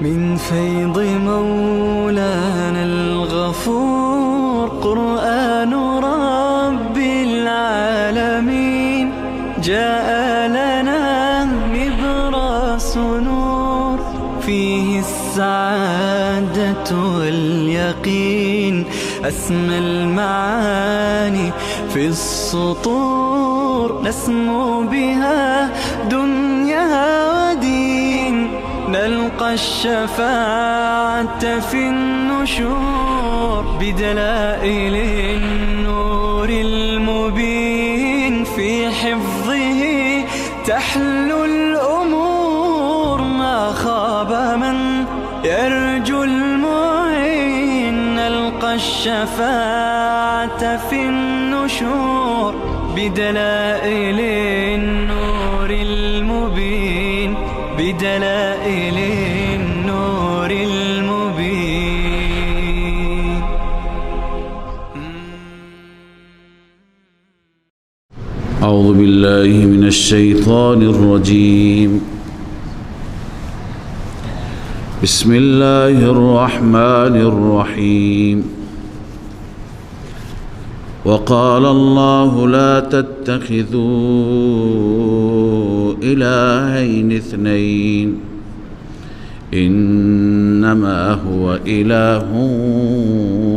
من فيض مولانا الغفور قرآن رب العالمين جاء لنا نبراس نور فيه السعادة واليقين أسمى المعاني في السطور نسمو بها دنيا ودين نلقى الشفاعة في النشور بدلائل النور المبين في حفظه تحلو الأمور ما خاب من يرجو المعين نلقى الشفاعة في النشور بدلائل النور المبين بدلائل النور المبين. أعوذ بالله من الشيطان الرجيم. بسم الله الرحمن الرحيم. وقال الله لا تتخذوا إلهين اثنين إنما هو إله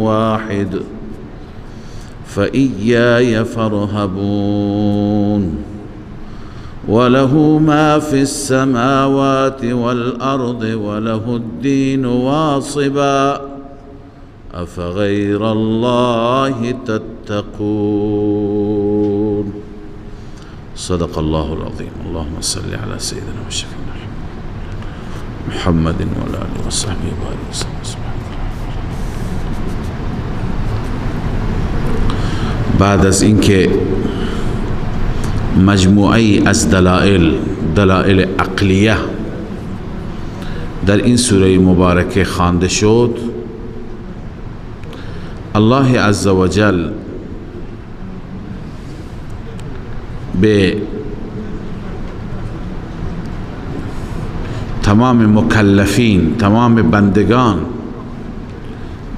واحد فإياي فارهبون وله ما في السماوات والأرض وله الدين واصبا أفغير الله تتقون. صدق الله العظيم. اللهم صل على سيدنا وشفينا محمد وعلى آله وصحبه وبارك وسلم. بعد از اینکه مجموعی از دلائل عقلیه در این سوره مبارکه خوانده شد، الله عز و جل به تمام مکلفین، تمام بندگان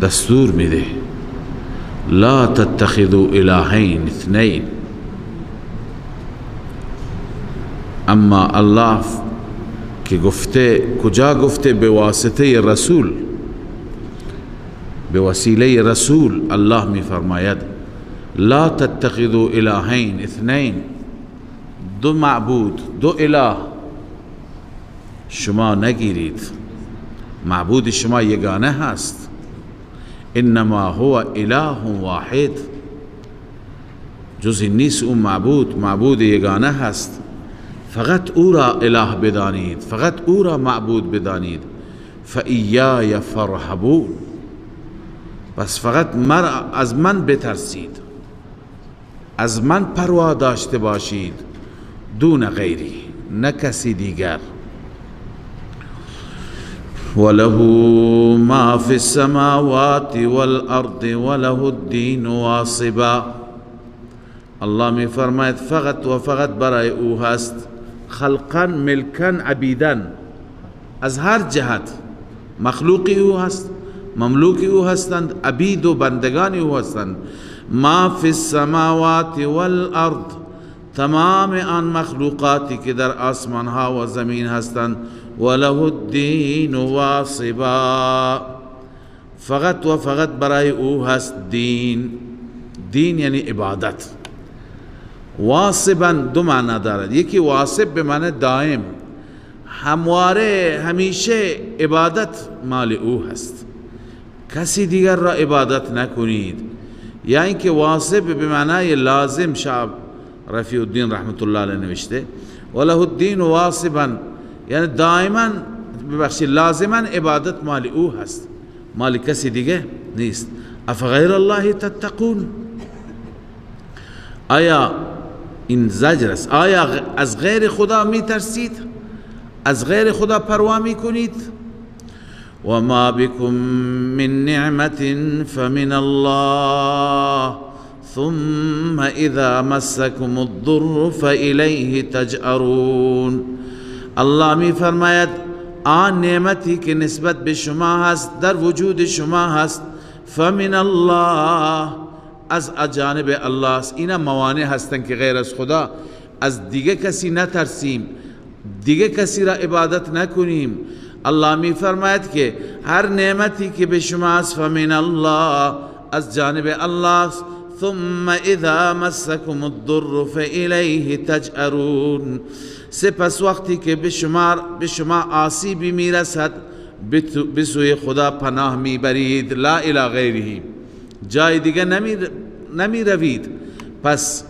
دستور میده لا تتخذوا الهین اثنین. اما الله که گفته، کجا گفته؟ به واسطه رسول، به وسیله رسول الله می فرماید لا تتخذوا الهین اثنین، دو معبود، دو اله شما نگیرید، معبود شما یگانه هست. انما هو اله واحد، جزی نیست اون معبود یگانه هست. فقط او را اله بدانید، فقط او را معبود بدانید. فایای فارهبون، بس فقط از من بترسید، از من پروا داشته باشید، دون غیری، نه کسی دیگر. وله ما فی السماوات والارض وله الدین واصبا. الله می فرماید فقط و فقط برای او هست، خلقا، ملکا، عبیدن، از هر جهت مخلوقی او هست، مملوکی او هستند، عبید و بندگانی او هستند. ما فی السماوات والارض، تمام آن مخلوقاتی که در آسمان ها و زمین هستند. وله الدین واصبا، فقط و فقط برای او هست دین. دین یعنی عبادت. واصبا دو معنی دارد، یکی واصب به معنی دائم، همواره، همیشه عبادت مال او هست، کسی دیگر را عبادت نکنید. یا اینکه واصب به معنی لازم، شاه رفیع الدین رحمت الله علیه نوشته وله الدین واصبا، یعنی دائما، ببخشید لازما عبادت مال او هست، مال کسی دیگه نیست. افغیر الله تتقون، آیا این زجر است؟ آیا از غیر خدا می ترسید؟ از غیر خدا پروا می کنید؟ و ما بكم من نعمت فمن الله ثم اذا مسكم الضر فإلیه تجأرون. الله می فرماید آن نعمتی که نسبت به شما هست در وجود شما هست فمن الله، از جانب الله است. اینا موانع هستن که غیر از خدا از دیگه کسی نترسیم، دیگه کسی را عبادت نکنیم. الله می فرماید که هر نعمتی که به شما هست فمن الله، از جانب الله است. ثم اذا مسكم الضر فالیه تجأرون، سپس وقتی که به شما آسیبی میرسد به سوی خدا پناه میبرید. لا الی غیره، جای دیگه نمی روید، پس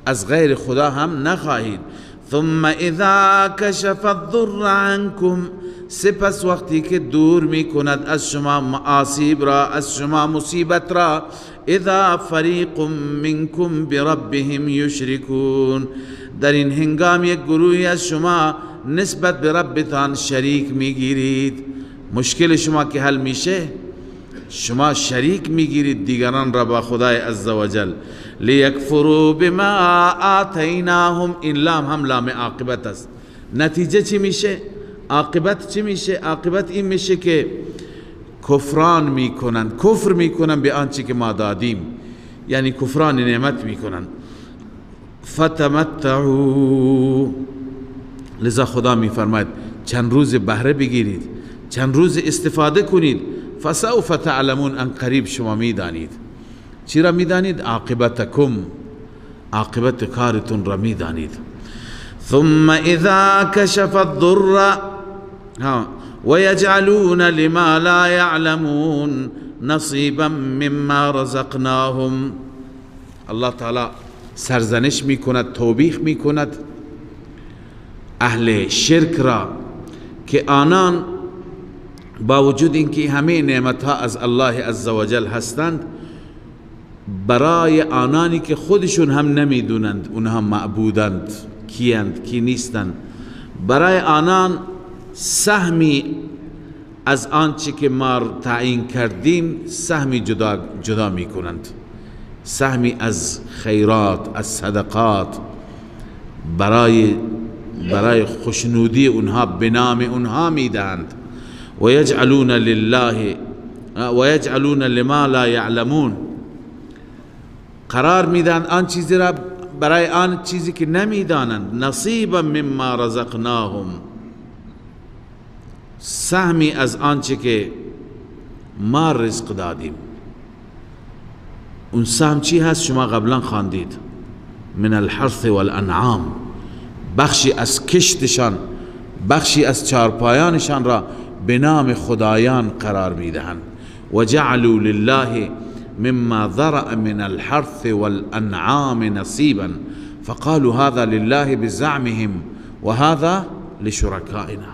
از غیر خدا هم نخواهید. ثم اذا کشف الضر عنکم، سپس وقتی که دور می کند از شما آسیب را، از شما مصیبت را، اذا فریق منکم بربهم یشرکون، در این هنگام یک گروهی از شما نسبت به ربتان شریک میگیرید. مشکل شما که حل میشه شما شریک میگیرید دیگران را با خدای عزوجل. لیکفروا بما آتیناهم، این لام هم لام عاقبت است. نتیجه چی میشه؟ عاقبت چی میشه؟ عاقبت این میشه که کفران میکنن، کفر میکنن به آنچه که ما دادیم، یعنی کفران نعمت میکنن. فتمتعوا، لذا خدا میفرماید چند روز بهره بگیرید، چند روز استفاده کنید. فسوف تعلمون، ان قریب شما میدانید. چی را میدانید؟ عاقبتکم، عاقبت کارتون را میدانید. ثم اذا کشف الضر ويجعلون لما لا يعلمون نصيبا مما رزقناهم، الله تعالی سرزنش میکند، توبیخ میکند اهل شرک را که آنان با وجود اینکه همه نعمتها از الله عزوجل هستند، برای آنانی که خودشون هم نمیدونند اونها معبودند، کیند کی نیستند، برای آنان سهمی از آنچه که ما تعیین کردیم سهمی جدا می کنند، سهمی از خیرات، از صدقات، برای خوشنودی اونها به نام اونها می دهند. و یجعلون لله و یجعلون لما لا یعلمون، قرار می دهند آن چیزی را برای آن چیزی که نمی دانند. نصیبا مما رزقناهم، سهمی از آنچه که ما رزق دادیم. اون سهم چی هست؟ شما قبلا خواندید، من الحرث والانعام، بخشی از کشتشان، بخشی از چارپایانشان را به نام خدایان قرار میدهند. و جعلوا لله مما ذرأ من الحرث والانعام نصیبا فقالوا هذا لله بزعمهم و هذا لشرکائنا.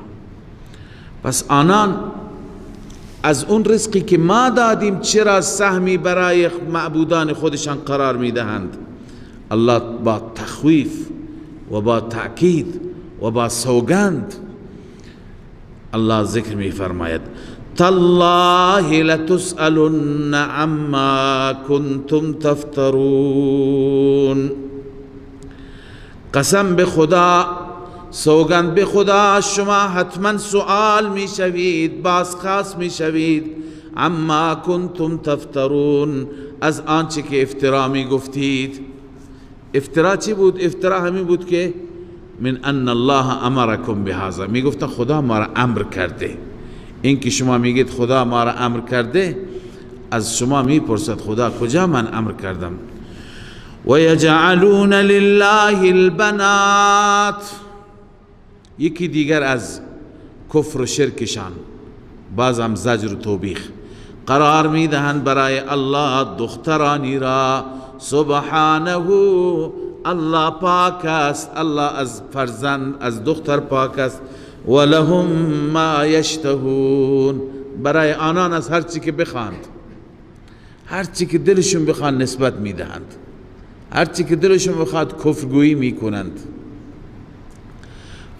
پس آنان از اون رزقی که ما دادیم چرا سهمی برای معبودان خودشان قرار میدهند؟ الله با تخویف و با تأکید و با سوگند الله ذکر می فرماید تالله لتسألن عما کنتم تفترون. قسم به خدا، سوگند به خدا، شما حتما سؤال می شوید، بازخواست می شوید. عما کنتم تفترون، از آنچه که افترا می گفتید. افترا چی بود؟ افترا همین بود که من ان الله امرکم بهذا، می گفتن خدا ما را امر کرده. این که شما میگید خدا ما را امر کرده، از شما میپرسد خدا کجا من امر کردم؟ و یجعلون لله البنات، یکی دیگر از کفر و شرکشان بازم زجر و توبیخ قرار میدهند برای الله دخترانی را. سبحانه، الله پاک است، الله از فرزند، از دختر پاک است. ولهم ما یشتهون، برای آنان از هر چی که بخواند، هر چی که دلشون بخواند نسبت میدهند، هر چی که دلشون بخواد کفرگویی میکنند.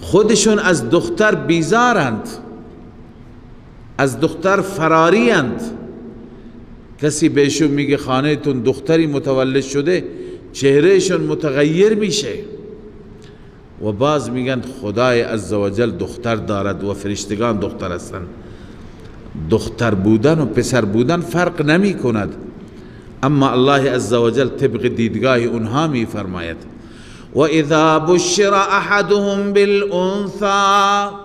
خودشون از دختر بیزارند، از دختر فراريند. کسی بهشون میگه خانه تون دختری متولد شده، چهرهشون متغیر میشه. و باز میگن خدای عزوجل دختر دارد و فرشتگان دختر هستند. دختر بودن و پسر بودن فرق نمی کند، اما الله عزوجل طبق دیدگاه اونها می فرماید و اذا بشر احدهم بالانثى،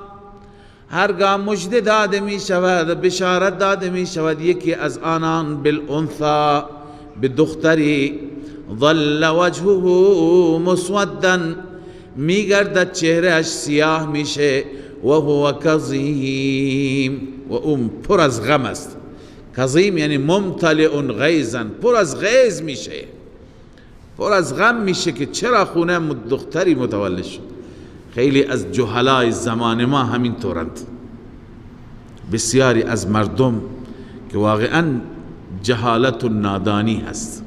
هرگاه مژده داده می شود، بشارت داده می شود یکی از آنان بالانثى، به دختری، ظل وجهه مسودا، می گردد چهرهش سیاه میشه، و هو کظیم، و اون پر از غم است. کظیم یعنی ممتلئ غیظا، پر از غیظ میشه، پر از غم میشه که چرا خونه دختری متولد شد. خیلی از جهلای زمان ما همین طورند، بسیاری از مردم که واقعا جهالت و نادانی هست.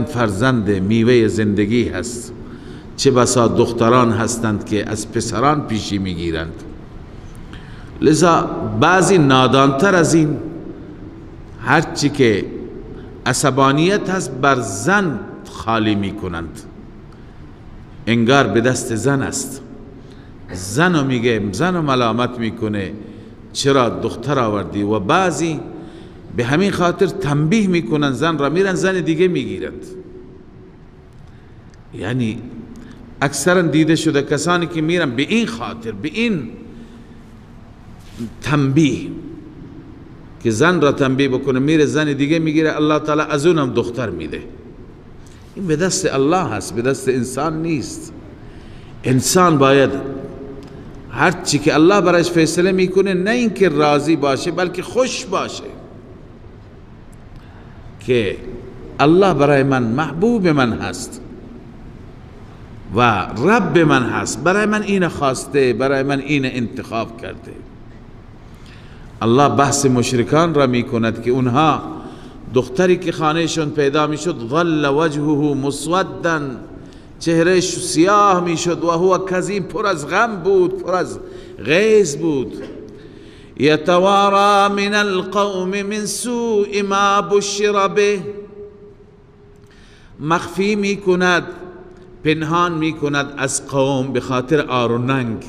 فرزند میوه زندگی هست، چه بسا دختران هستند که از پسران پیشی میگیرند. لذا بعضی نادانتر از این، هرچی که عصبانیت هست بر زن خالی میکنند، انگار به دست زن است. زنو میگه، زنو ملامت میکنه چرا دختر آوردی، و بعضی به همین خاطر تنبیه میکنن زن را، میرن زن دیگه میگیرند. یعنی اکثرا دیده شده کسانی که میرن به این خاطر، به این تنبیه که زن را تنبیه بکنه، میره زن دیگه میگیره، الله تعالی از اونم دختر میده. این به دست الله هست، به دست انسان نیست. انسان باید هر چی که الله برایش فیصله میکنه، نه اینکه راضی باشه بلکه خوش باشه که الله برای من محبوب من هست و رب من هست، برای من این خواسته، برای من این انتخاب کرده. الله بحث مشرکان را میکند که اونها دختری که خانهشون پیدا میشد، ظل وجهه مسودا، چهرهش سیاه میشد، و هو کظیم، پر از غم بود، پر از غیظ بود. یتوارا من القوم من سوء ما بشر به، مخفی میکند، پنهان میکند از قوم به خاطر آر و ننگ.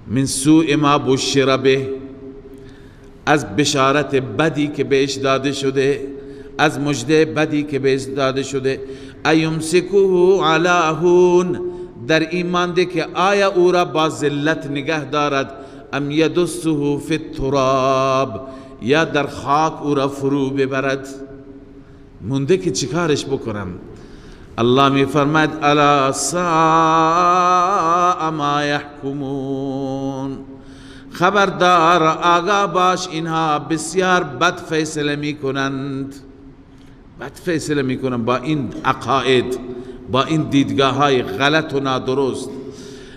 من سوء ما بشر به، از بشارت بدی که بهش داده شده، از مژده بدی که بهش داده شده. ایمسکوه علی هون، در ایمان ده که آیا او را با ذلت نگه دارد، ام یدسه فی التراب، یا در خاک او را فرو ببرد. مونده که چیکارش بکنم. الله می فرماید الا ساء ما یحکمون، خبردار، آگاه باش، اینها بسیار بد فیصله می کنند، بد فیصله می کنند با این عقاید، با این دیدگاه های غلط و نادرست.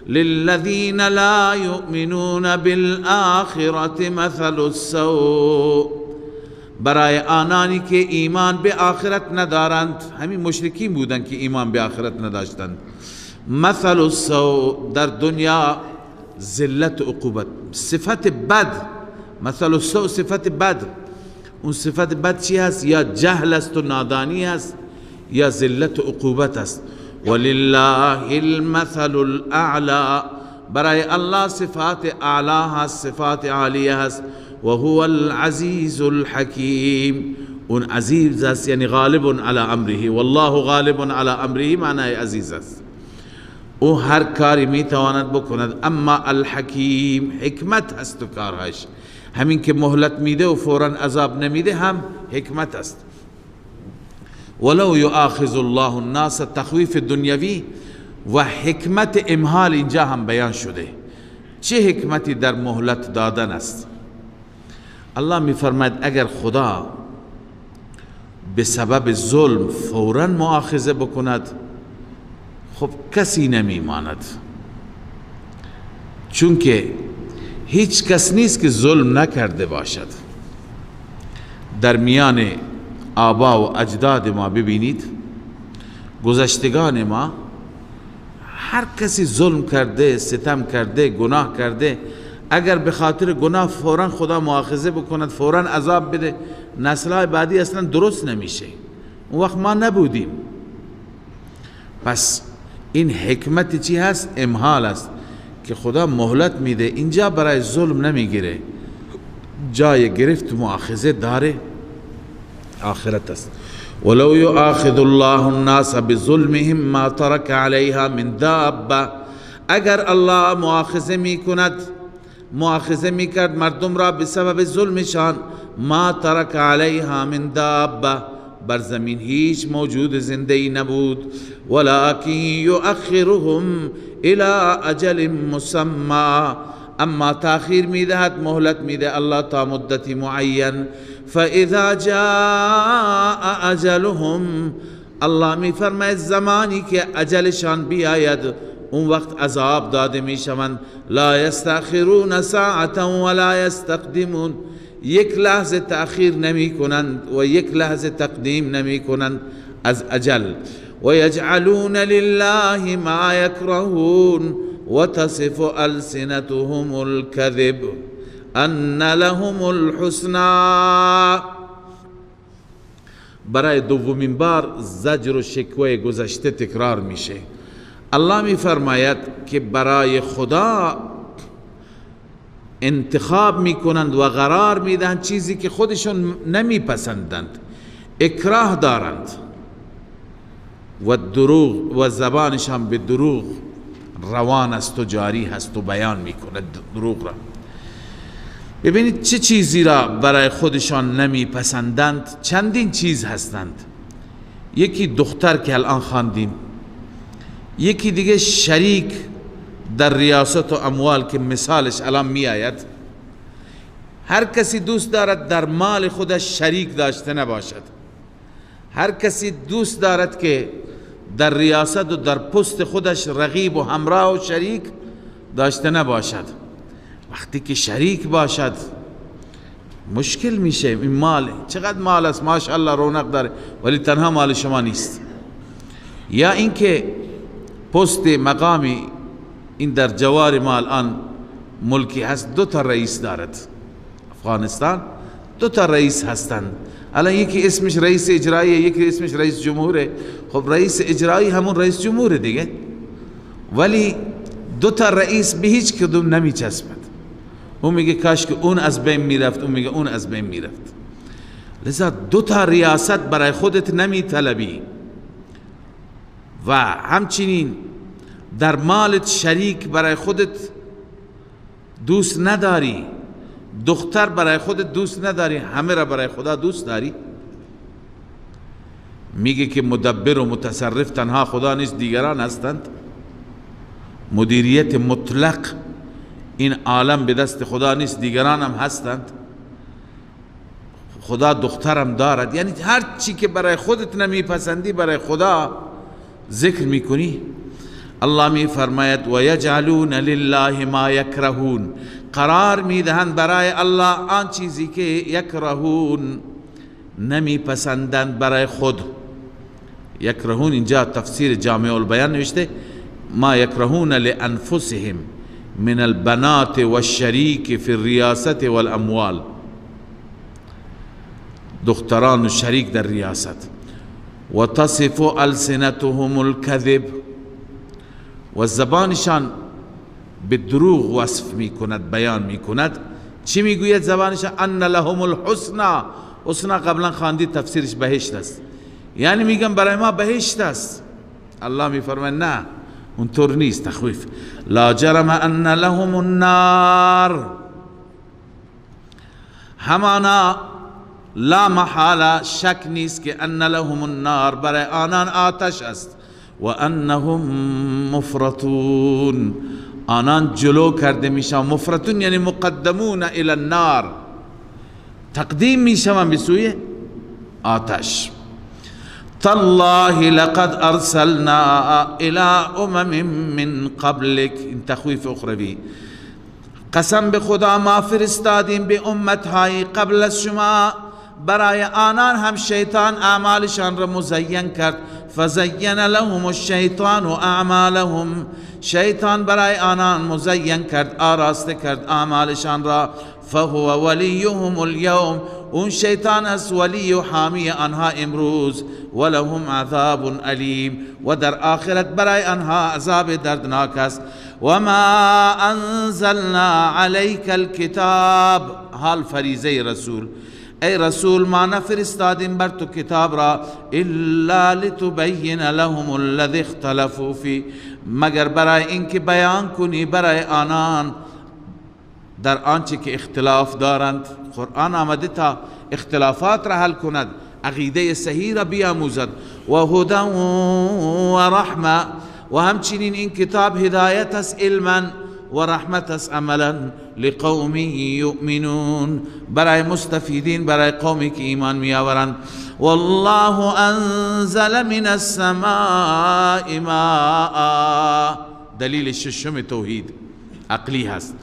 للذین لا یؤمنون بالآخرة مثل السوء، برای آنانی که ایمان به آخرت ندارند، همین مشرکین بودند که ایمان به آخرت نداشتند. مثل السوء، در دنیا ذلت و عقوبت، صفت بد. مثل السوء صفت بد. اون صفت بد چی هست؟ یا جهل است و نادانی است، یا ذلت و عقوبت است. ولله المثل الاعلى، برای الله صفات اعلی هست، صفات عالیه هست. و هو العزیز الحکیم، اون عزیز است یعنی غالب علی امره، والله غالب علی امره معنی عزیز است، او هر کاری میتواند بکند. اما الحکیم، حکمت هست و کارهاش، همین که مهلت میده و فوراً عذاب نمیده هم حکمت است. ولو یؤاخذ الله الناس، تخویف دنیوی و حکمت امهال اینجا هم بیان شده. چه حکمتی در مهلت دادن است؟ الله می فرماید اگر خدا به سبب ظلم فوراً مؤاخذه بکند، خب کسی نمی ماند، چون که هیچ کس نیست که ظلم نکرده باشد. در میان آبا و اجداد ما ببینید، گذشتگان ما، هر کسی ظلم کرده، ستم کرده، گناه کرده، اگر به خاطر گناه فوراً خدا مؤاخذه بکند، فوراً عذاب بده، نسل‌های بعدی اصلا درست نمیشه. اون وقت ما نبودیم. پس این حکمت چی هست؟ امهال است که خدا مهلت میده، اینجا برای ظلم نمیگیره، جای گرفت مؤاخذه داره آخرت است. ولو یؤاخذ الله الناس بظلمهم ما ترك عليها من دابه، اگر الله مؤاخذه میکرد مردم را بسبب ظلمشان، ما ترک علیها من دابه، بر زمین هیچ موجود زنده ای نبود. ولكن یؤخرهم الى اجل مسمى، اما تاخیر میدهد، مهلت میده الله تا مدتی معین. فاذا جاء اجلهم، الله میفرماید زمانی که اجلشان بیاید اون وقت عذاب داده میشوند. لا یستأخرون ساعتا ولا یستقدمون، یک لحظه تأخیر نمی کنند و یک لحظه تقدیم نمی کنند از اجل. و یجعلون لله ما یکرهون و تصف السنتهم الكذب ان لهم الحسنى. برای دومین بار زجر و شکوه گذشته تکرار میشه. الله می فرماید که برای خدا انتخاب می کنند و قرار می دهند چیزی که خودشون نمی پسندند، اکراه دارند و دروغ و زبانشان به دروغ روان است و جاری هست و بیان می کند دروغ را. ببینید چه چیزی را برای خودشان نمی پسندند. چندین چیز هستند. یکی دختر که الان خواندیم، یکی دیگه شریک در ریاست و اموال که مثالش الان می آید. هر کسی دوست دارد در مال خودش شریک داشته نباشد. هر کسی دوست دارد که در ریاست و در پست خودش رقیب و همراه و شریک داشته نباشد. وقتی که شریک باشد مشکل میشه. این مال چقدر مال است، ماشاءالله رونق داره، ولی تنها مال شما نیست. یا اینکه پست مقامی این در جوار ما الان ملکی هست، دو تا رئیس دارد. افغانستان دو تا رئیس هستند. الان یکی اسمش رئیس اجرایی، یکی اسمش رئیس جمهوره. خب رئیس اجرایی همون رئیس جمهوره دیگه، ولی دو تا رئیس به هیچ کدوم نمی چسبد. اون میگه کاش که اون از بین میرفت، اون میگه اون از بین میرفت. لذا دو تا ریاست برای خودت نمی طلبی و همچنین در مالت شریک برای خودت دوست نداری، دختر برای خودت دوست نداری، همه را برای خدا دوست داری. میگه که مدبر و متصرف تنها خدا نیست، دیگران هستند. مدیریت مطلق این عالم به دست خدا نیست، دیگران هم هستند. خدا دخترم دارد. یعنی هر چی که برای خودت نمیپسندی برای خدا ذکر میکنی. الله می فرماید و یجعلون لله ما یکرهون، قرار میدهند برای الله آن چیزی که یکرهون نمیپسندند برای خود. یکرهون اینجا تفسیر جامع البیان نوشته ما یکرهون لانفسهم من البنات والشریک فی الریاست والاموال، دختران و شریک در ریاست. و تصف السنتهم الكذب، و زبانشان به دروغ وصف می کند، بیان می کند. چی می گوید زبانشان؟ ان لهم الحسنى. حسنا قبلا خواندی تفسیرش بهشت است، یعنی میگن برای ما بهشت است. الله می فرماید نه اونطور نیست، تخویف. لا جرم ان لهم النار، همانا لا محاله شک نیست که ان لهم النار، برای آنان آتش است. و انهم مفرطون، آنان جلو کرده میشن. مفرطون یعنی مقدمون الى النار، تقدیم میشن به سوی آتش. تالله لقد ارسلنا الى امم من قبلك، این تخویف اخروی. قسم به خدا ما فرستادیم به امتهای قبل از شما، برای آنان هم شیطان اعمالشان را مزین کرد. فزین لهم الشیطان اعمالهم، شیطان برای آنان مزین کرد، آراسته کرد اعمالشان را. فهو ولیهم اليوم، اون شیطان است ولی و حامی آنها امروز. ولهم عذاب علیم، و در آخرت برای آنها عذاب دردناک است. وما انزلنا عليك الكتاب، حال فریضه رسول، ای رسول ما نفرستادیم بر تو کتاب را، الا لتبین لهم الذی اختلفوا فی، مگر برای اینکه بیان کنی برای آنان در آنچه که اختلاف دارند. قرآن آمده تا اختلافات را حل کند، عقیده صحیح را بیاموزد. و هدی و رحمه، و همچنین این کتاب هدایت است علما و رحمت است عملا، لقوم یؤمنون، برای مستفیدین، برای قومی که ایمان میآورند. والله انزل من السماء ماء، دلیل ششم توحید عقلی هست.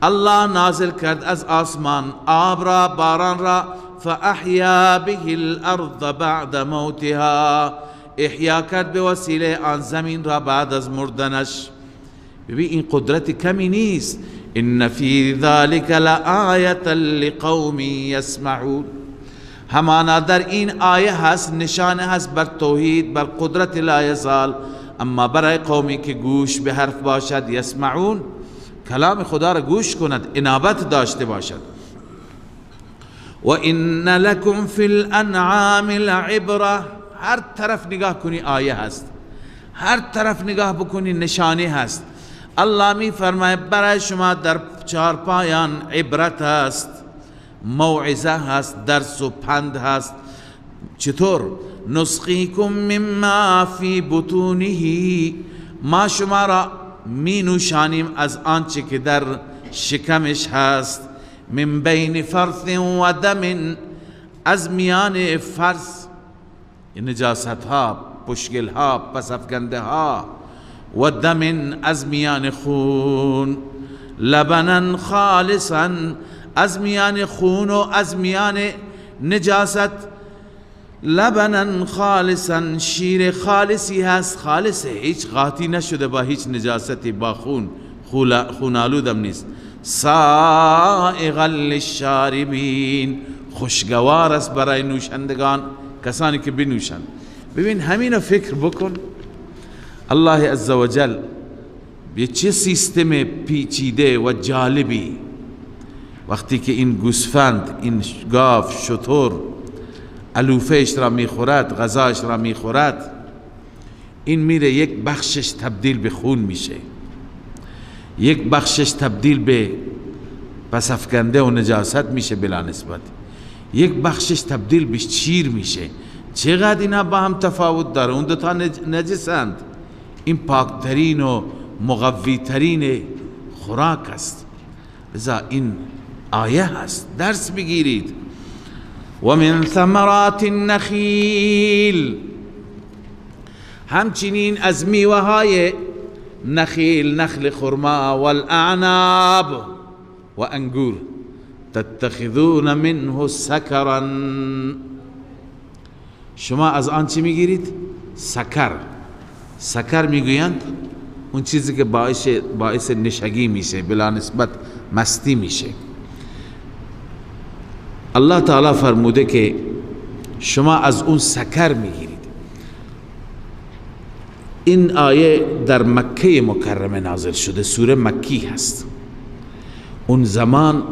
الله نازل کرد از آسمان آب را، باران را. فاحیا به الارض بعد موتها، احیا کرد به وسیله آن زمین را بعد از مردنش. ببین این قدرت کمی نیست. ان فی ذلک لآیة لقوم یسمعون، همانا در این آیه هست، نشانه هست بر توحید، بر قدرت لا یزال، اما برای قومی که گوش به حرف باشد، یسمعون، کلام خدا را گوش کند، انابت داشته باشد. و ان لکم فی الانعام لعبره، هر طرف نگاه کنی آیه هست، هر طرف نگاه بکنی نشانه هست. الله می فرماید برای شما در چارپایان عبرت هست، موعظه هست، درس و پند هست. چطور؟ نسقیکم مما فی بطونه، ما شما را می نوشانیم از آنچه که در شکمش هست. من بین فرث و دم، از میان فرث نجاست ها، پشگل ها، پسافکنده ها، و دم از میان خون. لبنا خالصا، از میان خون و از میان نجاست. لبنا خالصا، شیر خالصی هست، خالصه، هیچ قاطی نشده با هیچ نجاستی، با خون آلودم نیست. سائغا للشاربین، خوشگوار است برای نوشندگان، کسانی که بنوشند. ببین همین فکر بکن، الله عزوجل به چه سیستم پیچیده و جالبی، وقتی که این گوسفند، این گاو، شتر علوفهش را میخورد، غذاش را میخورد، این میره یک بخشش تبدیل به خون میشه، یک بخشش تبدیل به پسافکنده و نجاست میشه بلا نسبت، یک بخشش تبدیل به شیر میشه. چقدر اینا با هم تفاوت داره، اون دوتا نجسند، این پاکترین و مقویترین خوراک است. لذا این آیه هست، درس بگیرید. و من ثمرات النخیل، همچنین از میوه های نخیل، نخل خرما، والاعناب، و انگور. تتخذون منه سکرا، شما از آن چی میگیرید؟ سکر. سکر میگویند اون چیزی که باعث نشگی میشه، بلا نسبت مستی میشه. الله تعالی فرموده که شما از اون سکر میگیرید. این آیه در مکه مکرمه نازل شده، سوره مکی هست. اون زمان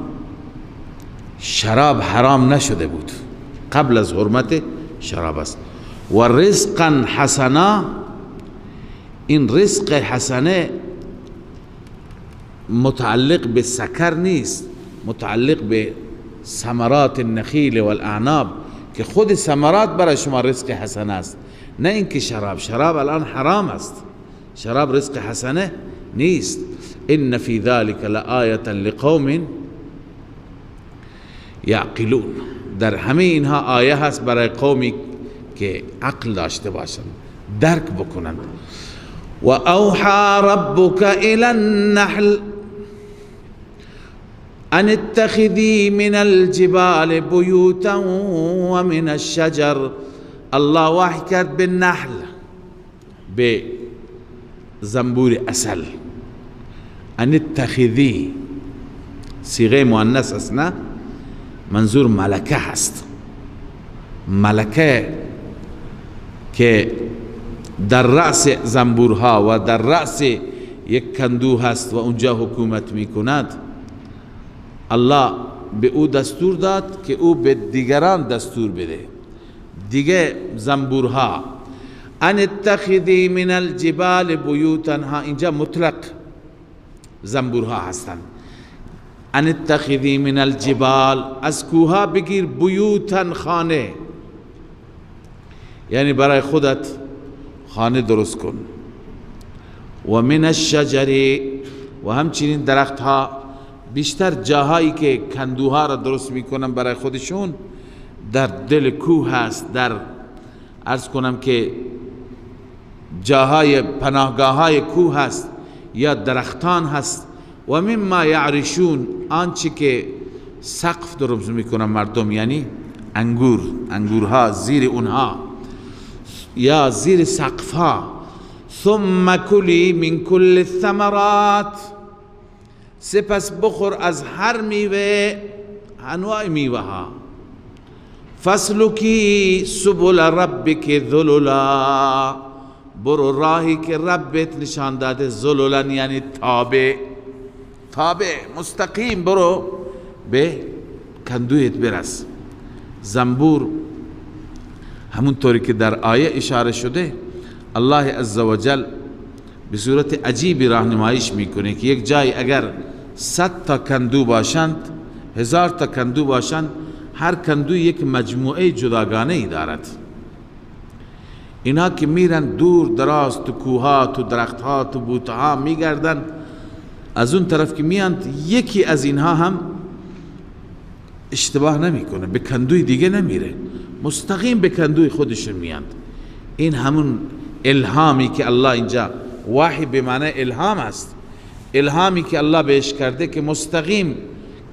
شراب حرام نشده بود، قبل از حرمت شراب است. و رزقا حسنا، این رزق حسنه متعلق به سکر نیست، متعلق به ثمرات النخیل والاعناب، که خود ثمرات برای شما رزق حسنه است، نه اینکه شراب الان حرام است، شراب رزق حسنه نیست. ان فی ذلک لآیة لقوم یعقلون، در همه اینها آیه هست برای قومی که عقل داشته باشند، درک بکنند. و اوحى ربک الی النحل ان اتخذی من الجبال بیوتا و من الشجر، الله وحی کرد به نحل. به زنبور اصل. ان اتخذی صیغه مؤنث است، نه منظور ملکه هست. ملکه که در رأس زنبورها و در رأس یک کندو هست و اونجا حکومت می کند. الله به او دستور داد که او به دیگران دستور بده، دیگه زنبورها. ان اتخذی من الجبال بیوتا، ها اینجا مطلق زنبورها هستند. ان اتخذی من الجبال، از کوها بگیر، بیوتا خانه، یعنی برای خودت خانه درست کن. و من الشجر، و همچنین درخت ها، بیشتر جاهایی که کندوها را درست میکنن برای خودشون در دل کوه هست، در عرض کنم که جاهای پناهگاه های کوه هست یا درختان هست. و مما یعرشون، آنچه که سقف درست میکنن مردم، یعنی انگورها زیر اونها یا زیر سقف ها. ثم کلی من کل الثمرات، سپس بخور از هر میوه، انواع میوه ها. فسلکی سبل ربک ذللا، برو راهی که ربت نشان داده، ذللا یعنی تابع مستقیم، برو به کندویت برس. زنبور همونطوری که در آیه اشاره شده، الله عزوجل به صورت عجیبی راهنماییش میکنه که یک جای اگر 100 تا کندو باشند، 1000 تا کندو باشند، هر کندو یک مجموعه جداگانه ای دارد. اینا که میرن دور دراز تو کوها، تو درختها، تو بوتها میگردن، از اون طرف که میاند یکی از اینها هم اشتباه نمیکنه، به کندوی دیگه نمیره، مستقیم به کندوی خودشون میاند. این همون الهامی که الله اینجا، وحی به معنی الهام است، الهامی که الله بهش کرده که مستقیم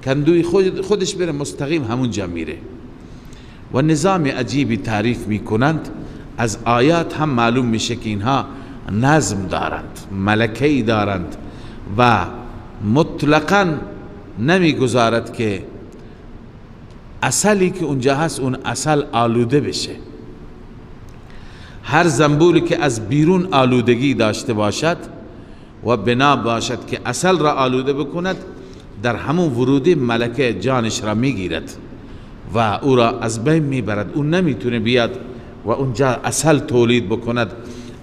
کندوی خودش بره، مستقیم همونجا میره. و نظام عجیبی تعریف میکنند. از آیات هم معلوم میشه که اینها نظم دارند، ملکه‌ای دارند و مطلقاً نمیگذارد که عسلی که اونجا هست اون عسل آلوده بشه. هر زنبوری که از بیرون آلودگی داشته باشد و بنا باشد که عسل را آلوده بکند، در همون ورودی ملکه جانش را میگیرد و او را از بین میبرد. اون نمیتونه بیاد و اونجا عسل تولید بکند،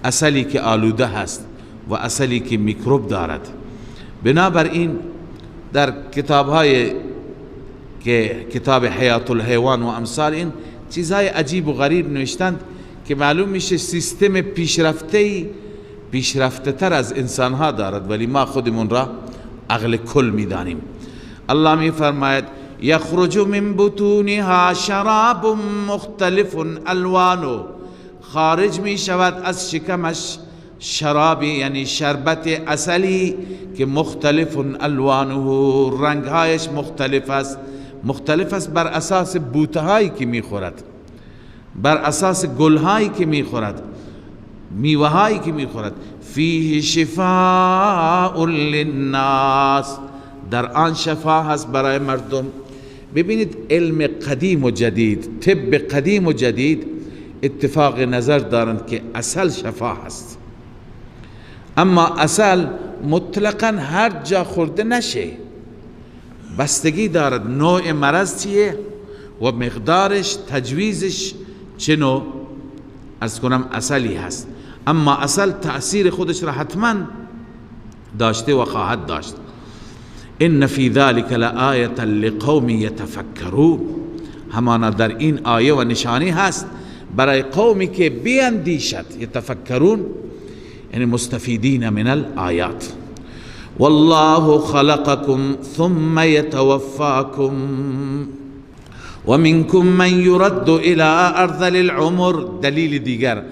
عسلی که آلوده هست و عسلی که میکروب دارد. بنابراین در کتاب‌های که کتاب حیات الحیوان و امثال این چیزهای عجیب و غریب نوشتند که معلوم میشه سیستم پیشرفته تر از انسانها دارد، ولی ما خودمون را عقل کل میدانیم. الله می فرماید یخرج من بطونها شراب مختلف الوانو، خارج می شود از شکمش شرابی، یعنی شربت عسلی که مختلف الوانه، رنگهایش مختلف است بر اساس بوتهایی که میخورد، بر اساس گلهایی که میخورد، میوهایی که میخورد. فیه شفاء للناس، در آن شفا هست برای مردم. ببینید علم قدیم و جدید، طب قدیم و جدید اتفاق نظر دارند که عسل شفا هست، اما عسل مطلقاً هر جا خورده نشه، بستگی دارد نوع مرض چیه و مقدارش، تجویزش چه نوع از کنم عسلی هست. اما عسل تأثیر خودش را حتما داشته و خواهد داشت. ان فی ذلک لآیة لقوم یتفکرون، همانا در این آیه و نشانی هست برای قومی که بیندیشد. یتفکرون یعنی مستفیدین من الآیات. والله خلقكم ثم يتوفاكم ومنكم من يرد الى ارذل العمر. دلیل دیگر،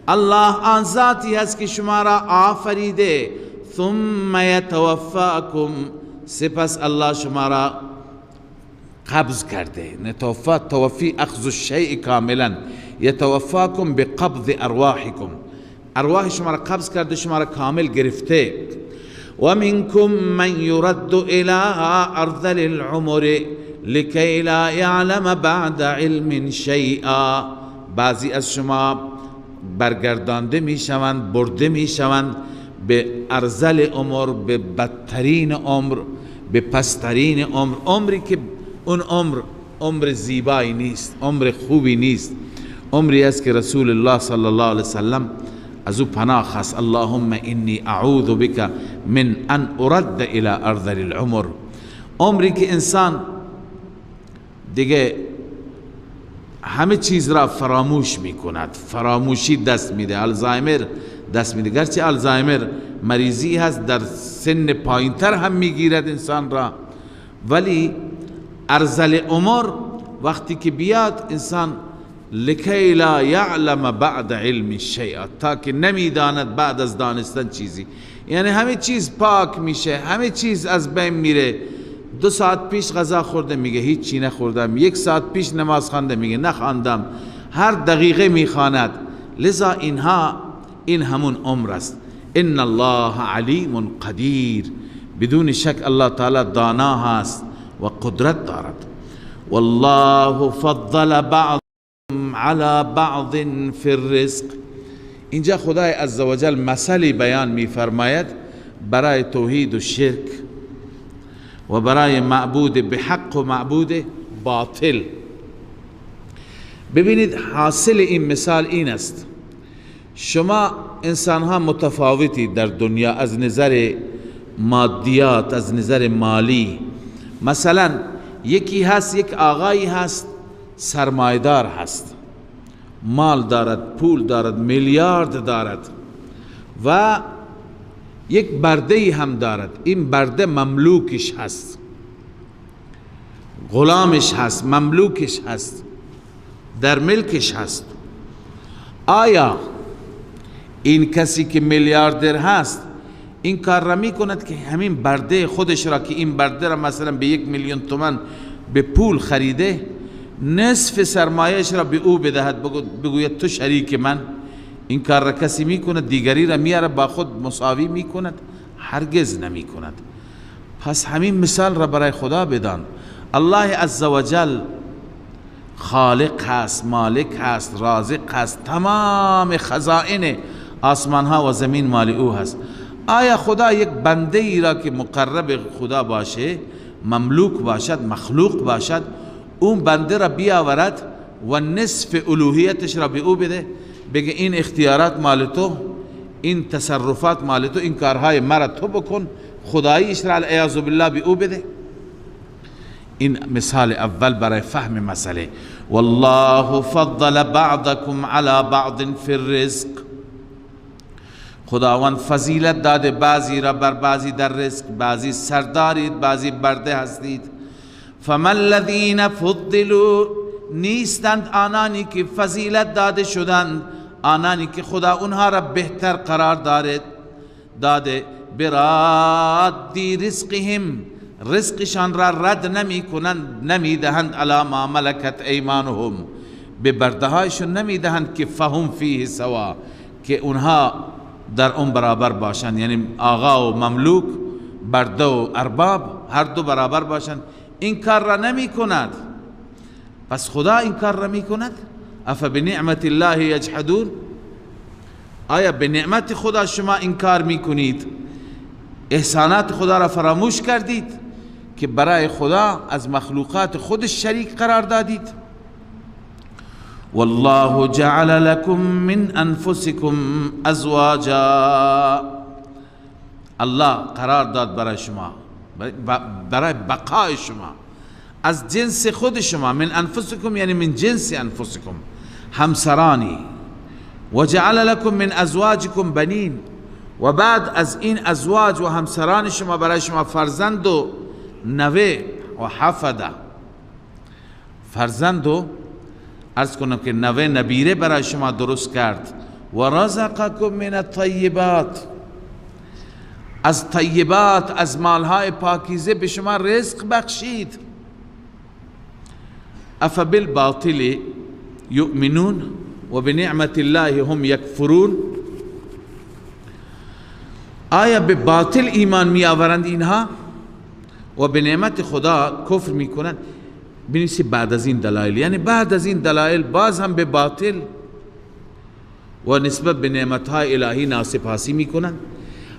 الله آن ذاتی هست که شما را آفریده، ثم يتوفاكم، سپس الله شما را قبض کرده. توفی اخذ الشیء کاملا، یتوفاکم بقبض ارواحکم، ارواح شما را قبض کرده، شما را کامل گرفته. و منکم من یرد الى ارذل العمر لکی لا یعلم بعد علم شیئا. بعضی از شما برگردانده می شوند، برده می شوند به ارذل عمر، به بدترین عمر، به پسترین عمر، عمری که اون عمر زیبایی نیست، عمر خوبی نیست، عمری است که رسول الله صلی الله علیه وسلم از او پناه خواست: اللهم انی اعوذ بک من ان ارد الى ارذل العمر. عمری که انسان دیگه همه چیز را فراموش می کند، فراموشی دست میده، الزایمر دست میده. گرچه الزایمر مریضی هست، در سن پایینتر هم میگیرد انسان را، ولی ارذل عمر وقتی که بیاد انسان لکی لا یعلم بعد علم شیئا، تا که نمیداند بعد از دانستن چیزی. یعنی همه چیز پاک میشه، همه چیز از بین میره. 2 ساعت پیش غذا خورده میگه هیچی نخوردم، 1 ساعت پیش نماز خوانده میگه نخواندم، هر دقیقه میخواند. لذا این همون عمر است. ان الله علیم قدیر، بدون شک الله تعالی دانا هست و قدرت دارد. والله فضل بعض على بعض في الرزق. اینجا خدای عزوجل مثلی بیان می فرماید برای توحید و شرک و برای معبود بحق و معبود باطل. ببینید حاصل این مثال این است: شما انسان ها متفاوتی در دنیا از نظر مادیات، از نظر مالی. مثلا یکی هست، یک آقایی هست سرمایدار هست، مال دارد، پول دارد، میلیارد دارد و یک برده هم دارد. این برده مملوکش هست، غلامش هست، مملوکش هست، در ملکش هست. آیا این کسی که میلیاردر هست این کار را می کند که همین برده خودش را، که این برده را مثلا به 1 میلیون تومان به پول خریده، نصف سرمایهش را به او بدهد، بگوید تو شریک من؟ این کار را کسی می کند؟ دیگری را میاره با خود مساوی می کند؟ هرگز نمی کند. پس همین مثال را برای خدا بدان. الله عزوجل خالق هست، مالک هست، رازق هست، تمام خزائن آسمان ها و زمین مال او هست. آیا خدا یک بنده ای را که مقرب خدا باشه، مملوک باشد، مخلوق باشد، اون بنده را بیاورد و نصف الوهیتش را به او بده، بگه این اختیارات مال تو، این تصرفات مال تو، این کارهای مرا تو بکن، خداییش را العیاذ بالله به او بده؟ این مثال اول برای فهم مسئله. والله فضل بعضكم على بعض في الرزق. خداوند فضیلت داده بعضی را بر بعضی در رزق، بعضی سردارید، بعضی برده هستید. فما الذین فضلوا، نیستند آنانی که فضیلت داده شدند، آنانی که خدا اونها را بهتر قرار داده، برادی رزقهم، رزقشان را رد نمی کنند، نمی دهند، علی ما ملکت ایمانهم، به برده هایشون نمی دهند که فهم فیه سوا، که اونها در اون برابر باشند، یعنی آقا و مملوک، برده و ارباب هر دو برابر باشند. این کار را نمی کند. پس خدا این کار را می کند. افا بنعمت الله یجحدون، آیا به نعمت خدا شما انکار می کنید؟ احسانات خدا را فراموش کردید که برای خدا از مخلوقات خودش شریک قرار دادید؟ والله جعل لكم من انفسكم ازواجا، الله قرار داد برای شما، برای بقای شما، از جنس خود شما، من انفسكم یعنی من جنس انفسكم، همسرانی. و جعل لكم من ازواجكم بنین، و بعد از این ازواج و همسران شما برای شما فرزند و نوه و حفده. فرزند و عرض کنم که نوه نبیره برای شما درست کرد. و رزقکم من الطیبات، از طیبات، از مالهای پاکیزه به شما رزق بخشید. افبالباطل یؤمنون و بنعمت الله هم یکفرون. آیا به باطل ایمان می آورند اینها و به نعمت خدا کفر می کنند؟ بنویسی بعد از این دلایل، یعنی بعد از این دلایل باز هم به باطل و نسبت به نعمتهای الهی ناسپاسی می کنند.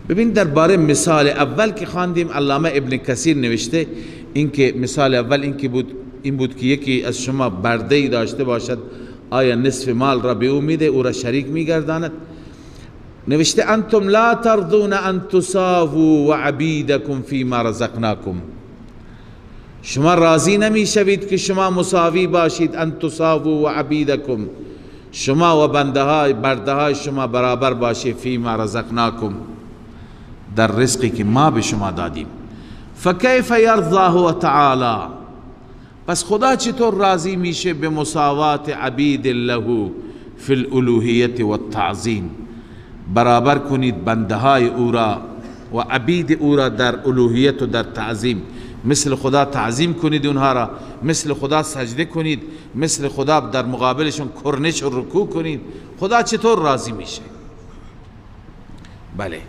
ببین درباره مثال اول که خواندیم علامه ابن کثیر نوشته، این که مثال اول این بود که یکی از شما برده‌ای داشته باشد، آیا نصف مال را به او میده، او را شریک میگرداند؟ نوشته انتم لا ترضون ان تساووا وعبیدکم فیما رزقناکم، شما راضی نمیشوید که شما مساوی باشید، ان تساووا وعبیدکم، شما و برده های شما برابر باشید، فیما رزقناکم، در رزقی که ما به شما دادیم. فکیف یرضاه تعالی، پس خدا چطور راضی میشه به مساوات عبید له فی الالوهیت و التعظیم، برابر کنید بنده های او را و عبید او را در الوهیت و در تعظیم، مثل خدا تعظیم کنید اونها را، مثل خدا سجده کنید، مثل خدا در مقابلشون کرنش و رکوع کنید. خدا چطور راضی میشه؟ بله،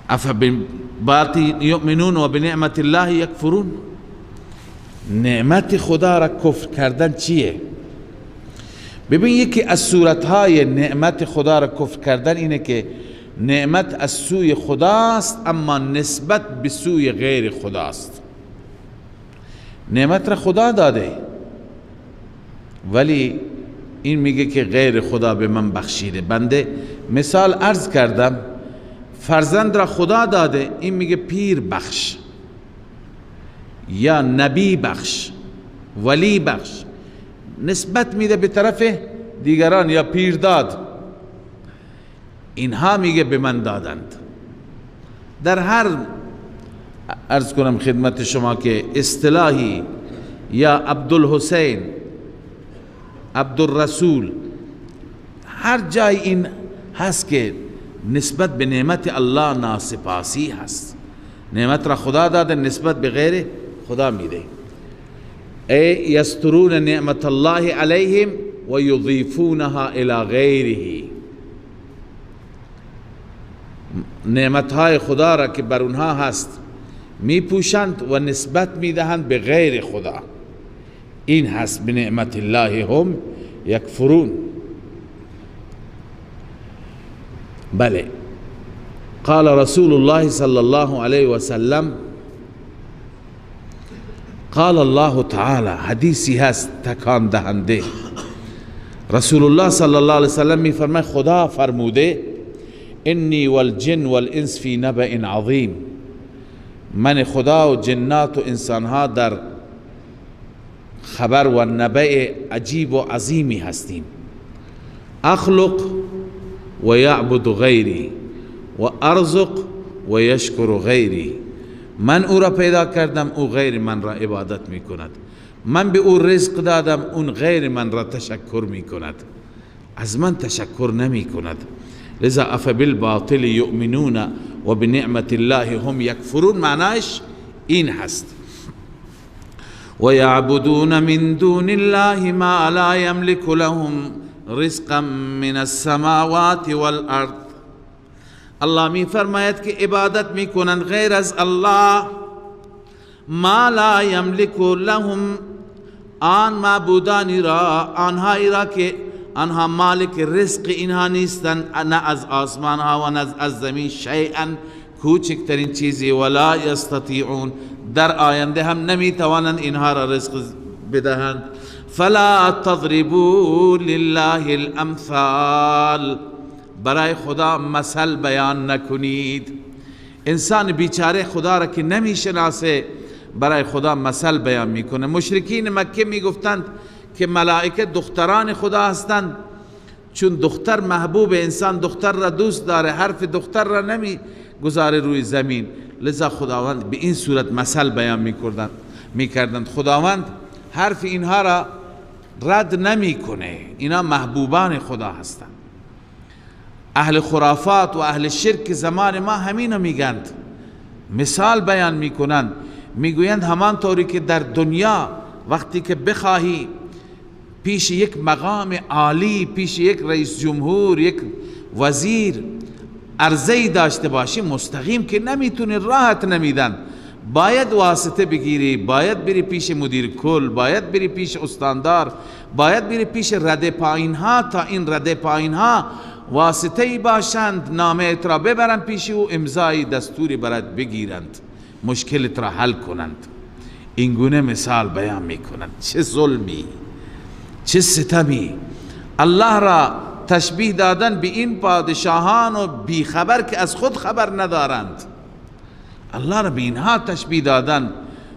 افبالباطل یؤمنون و بنعمت الله یکفرون، نعمت خدا را کفر کردن چیه؟ ببین یکی از صورتهای نعمت خدا را کفر کردن اینه که نعمت از سوی خداست اما نسبت به سوی غیر خداست. نعمت را خدا داده ولی این میگه که غیر خدا به من بخشیده. بنده مثال عرض کردم، فرزند را خدا داده، این میگه پیر بخش یا نبی بخش، ولی بخش، نسبت میده به طرف دیگران، یا پیر داد، اینها میگه به من دادند. در هر عرض کنم خدمت شما که اصطلاحی یا عبدالحسین، عبدالرسول، هر جای این هست که نسبت به نعمت الله ناسپاسی هست. نعمت را خدا داده، نسبت به غیر خدا میده. ای یسترون نعمت الله علیهم و یضیفونها الی غیره، نعمتهای خدا را که بر اونها هست میپوشند و نسبت میدهند به غیر خدا. این هست به نعمت الله هم یکفرون. بله، قال رسول الله صلی الله علیه و سلم، قال الله تعالی، حدیثی هست تکان دهنده، رسول الله صلی الله علیه و سلم می فرماید خدا فرموده انی والجن والانس فی نبأ عظیم، من خدا و جنات و انسانها در خبر و نبأ عجیب و عظیمی هستیم. اخلق و یعبد غیری و ارزق و یشکر غیری، من او را پیدا کردم، او غیر من را عبادت می کند، من به او رزق دادم، اون غیر من را تشکر می کند، از من تشکر نمی کند. لذا افبالباطل یؤمنون و بنعمت الله هم یکفرون، معناش این هست. و یعبدون من دون الله ما لا یملک لهم رزقا من السماوات والارض، الله می فرماید که عبادت می کنند غیر از الله، ما لا یملک لهم، آن معبودانی را، آنهایی را که آنها مالک رزق اینها نیستند، نه از آسمان ها و نه از زمین، شیئا، کوچکترین چیزی، ولا یستطیعون، در آینده هم نمیتوانند اینها را رزق بدهند. فلا تضربوا لله الامثال، برای خدا مثل بیان نکنید. انسان بیچاره خدا را که نمیشناسه برای خدا مثل بیان میکنه. مشرکین مکه میگفتند که ملائکه دختران خدا هستند، چون دختر محبوب انسان دختر را دوست داره، حرف دختر را نمی گذاره روی زمین، لذا خداوند به این صورت مثل بیان میکردند. خداوند حرف اینها را رد نمیکنه، اینا محبوبان خدا هستند. اهل خرافات و اهل شرک زمان ما همینو میگند، مثال بیان میکنند، میگویند همان طوری که در دنیا وقتی که بخواهی پیش یک مقام عالی، پیش یک رئیس جمهور، یک وزیر عرضه‌ای داشته باشی مستقیم که نمیتونی، راحت نمیدن، باید واسطه بگیری، باید بری پیش مدیر کل، باید بری پیش استاندار، باید بری پیش رده پایین ها تا این رده پایین ها واسطه ای باشند، نامه را ببرن پیش او، امضای دستوری برات بگیرند، مشکلت را حل کنند. این گونه مثال بیان میکنند. چه ظلمی، چه ستمی. الله را تشبیه دادن به این پادشاهان و بیخبر که از خود خبر ندارند. الله را به اینها تشبیه دادن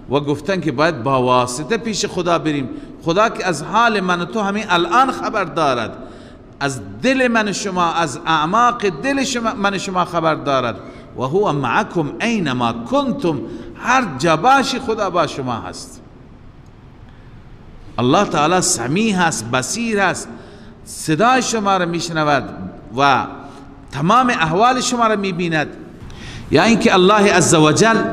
و گفتن که باید با واسطه پیش خدا بریم. خدا که از حال من و تو همین الان خبر دارد، از دل من شما، از اعماق دل من شما خبر دارد. و هو معکم اینما کنتم، هر جا باشی خدا با شما هست. الله تعالی سمیع هست، بصیر هست، صدای شما را میشنود و تمام احوال شما را میبیند. یا اینکه الله عزوجل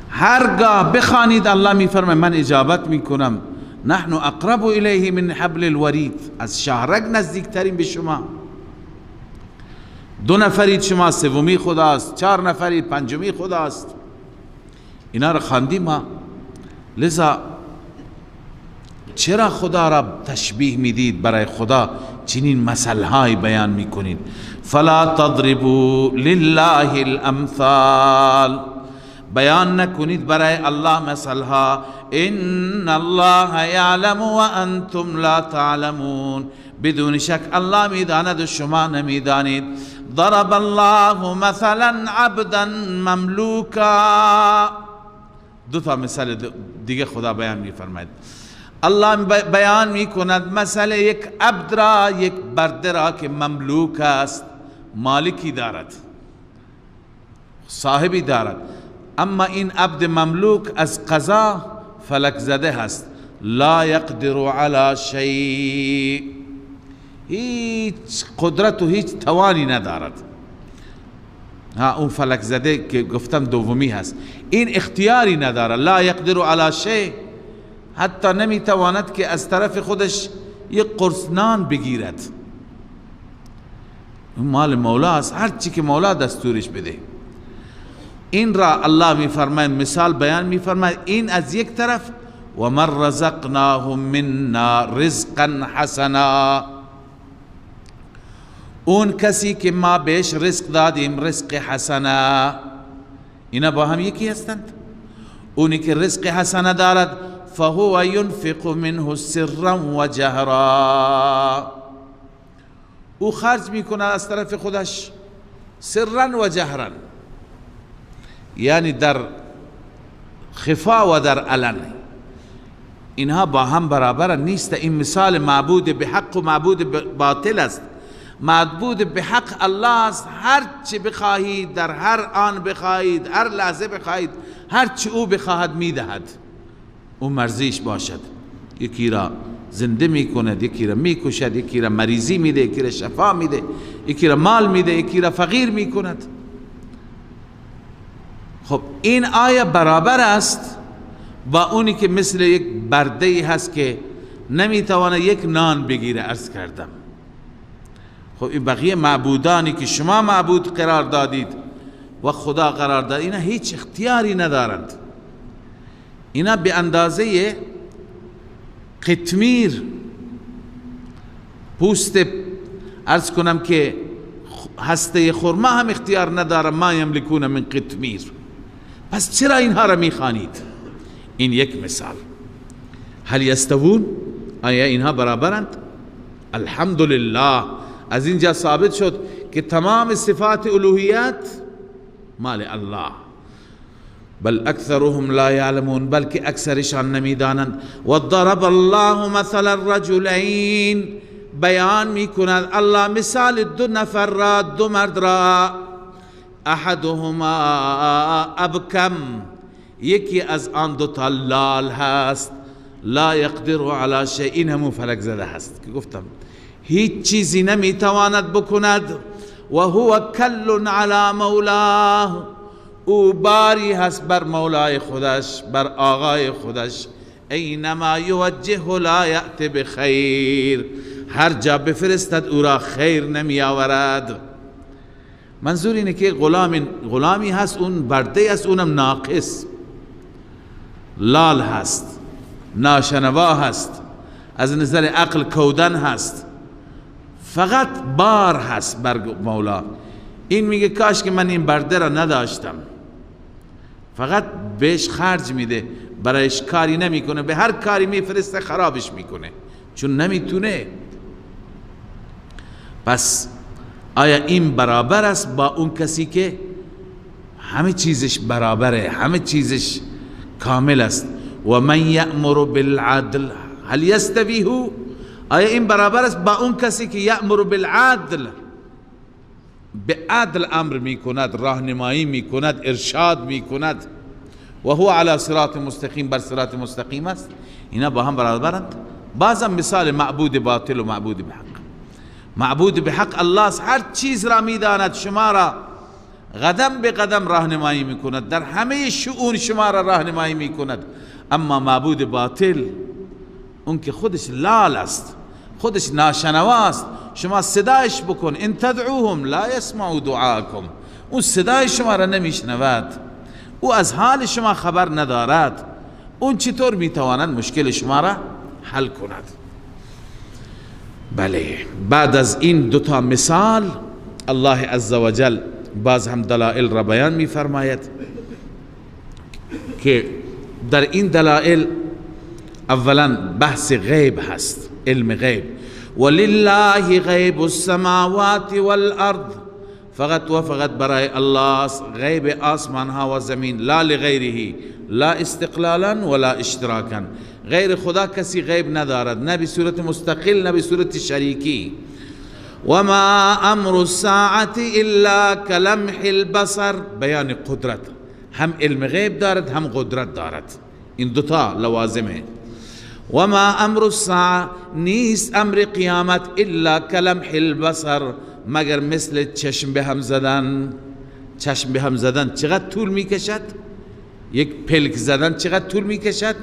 هرگاه بخوانید الله میفرماید من اجابت میکنم. نحن اقرب الیه من حبل الورید، از شهرک نزدیکترین به شما. 2 نفرید شما، سومی خداست، 4 نفرید، 5می خداست. اینا را خواندیم ما. لذا چرا خدا را تشبیه میدید؟ برای خدا چنین مثلهای بیان میکنید. فلا تضربوا لله الامثال، بیان نکنید برای الله مثلها. ان الله یعلم و انتم لا تعلمون، بدون شک الله میداند و شما نمیدانید. ضرب الله مثلا عبدا مملوکا، 2 تا مثال دیگه خدا بیان میفرماید. الله بیان میکند مثل یک عبد را، یک برده را که مملوک است، مالکی دارد، صاحبی دارد، اما این عبد مملوک از قضا فلک زده هست. لا یقدر علی شیء، هیچ قدرت و هیچ توانی ندارد. اون فلک زده که گفتم دومی هست، این اختیاری نداره. لا یقدر علی شیء، حتی نمیتواند که از طرف خودش یک قرص نان بگیرد. این مال مولا است، هر چی که مولا دستورش بده. این را الله میفرماید، مثال بیان میفرماید. این از یک طرف، و من رزقناهم منا رزقا حسنا، اون کسی که ما بهش رزق دادیم رزق حسنا. اینا با هم یکی هستند. اونی که رزق حسنا دارد فهو ينفق منه سرا و جهرا، او خرج میکنه از طرف خودش سرا و جهرا، یعنی در خفا و در علن. اینها با هم برابر نیست. این مثال معبود به حق و معبود باطل است. معبود به حق الله است، هر چی بخواهید، در هر آن بخواهید، هر لحظه بخواهید، هر چی او بخواهد میدهد، او مرضیش باشد. یکی را زنده میکند، یکی را میکشد، یکی را مریضی میده، یکی را شفا میده، یکی را مال میده، یکی را فقیر میکند. خب این آیه برابر است با اونی که مثل یک برده هست که نمیتواند یک نان بگیره. عرض کردم خب این بقیه معبودانی که شما معبود قرار دادید و خدا قرار داد، اینا هیچ اختیاری ندارند. اینا به اندازه قطمیر، پوست عرض کنم که هسته خرما هم اختیار نداره. ما یملکون من قطمیر. پس چرا اینها را میخوانید؟ این یک مثال. هل یستوون، آیا اینها برابرند؟ الحمدلله. از اینجا ثابت شد که تمام صفات الوهیت مال الله. بل اکثرهم لا یعلمون، بلکه اکثرشان نمیدانند. و ضرب الله مثل الرجلین، بیان میکند الله مثال 2 نفر را، 2 مرد را. احدهما ابکم، یکی از آن 2 تا لال هست. لا یقدر علی شیء، این همون فلک زده هست که گفتم هیچ چیزی نمیتواند بکند. و هو کل علی مولاه، او باری هست بر مولای خودش، بر آقای خودش. اینما یوجه لا یأت بخیر، هر جا بفرستد او را خیر نمی آورد. منظور اینه که غلامی هست، اون برده است، اونم ناقص، لال هست، ناشنوا هست، از نظر عقل کودن هست، فقط بار هست بر مولا. این میگه کاش که من این برده را نداشتم، فقط بهش خرج میده، برایش کاری نمیکنه، به هر کاری میفرسته خرابش میکنه چون نمیتونه. پس آیا این برابر است با اون کسی که همه چیزش برابره، همه چیزش کامل است؟ و من یأمر بالعدل هل یستوی هو؟ آیا این برابر است با اون کسی که یأمر بالعدل، به عدل امر میکند، راهنمایی میکند، ارشاد میکند، و هو علی صراط مستقیم، بر صراط مستقیم است؟ اینا با هم برابرند؟ بازم مثال معبود باطل و معبود بحق. معبود بحق الله است، هر چیز را میداند، شما را قدم به قدم راهنمایی میکند، در همه شؤون شما را راهنمایی میکند. اما معبود باطل اون که خودش لال است، خودش ناشنوا است، شما صدایش بکن، ان تدعوهم لا يسمعوا دعاءكم، اون صدای شما را نمیشنود، او از حال شما خبر ندارد، اون چطور میتواند مشکل شما را حل کند؟ بله، بعد از این دوتا مثال الله عزوجل باز هم دلائل را بیان میفرماید که در این دلائل اولا بحث غیب هست، علم غیب. ولله غیب السماوات والارض، فقط و فقط برای الله غیب آسمان ها و زمین، لا لغیره، لا استقلالا ولا اشتراکا. غیر خدا کسی غیب ندارد، نه به صورت مستقل نه به صورت شریکی. و ما امر الساعة الا کلمح البصر، بیان قدرت، هم علم غیب دارد هم قدرت دارد، این دوتا لوازمه. و ما امر الساعة، نیست امر قیامت، الا کلمح البصر، مگر مثل چشم به هم زدن. چشم به هم زدن چقدر طول میکشد؟ یک پلک زدن چقدر طول میکشد؟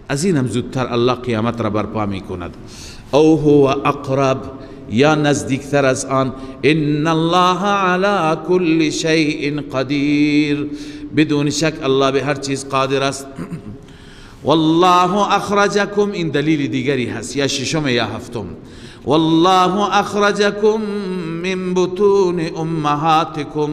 از این هم زودتر الله قیامت را برپا میکند. او هو اقرب، یا نزدیکتر از آن. ان الله علی کل شیء قدیر، بدون شک الله به هر چیز قادر است. والله اخرجکم، این دلیل دیگری هست، یا ششم یا هفتم. والله اخرجکم من بطون امهاتکم،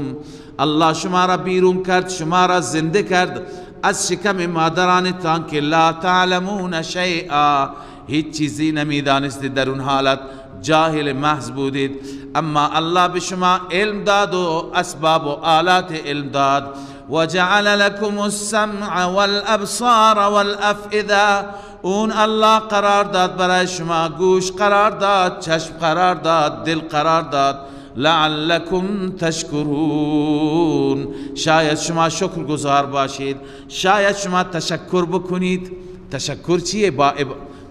الله شما را بیرون کرد، شما را زنده کرد از شکم مادرانتان که لا تعلمون شیئا، هیچ چیزی نمیدانستید، در اون حالت جاهل محض بودید، اما الله به شما علم داد و اسباب و آلات علم داد. وجعل لكم السمع والابصار والافئده، اون الله قرار داد برای شما، گوش قرار داد، چشم قرار داد، دل قرار داد. لعلكم تشکرون، شاید شما شکر گزار باشید، شاید شما تشکر بکنید. تشکر چیه؟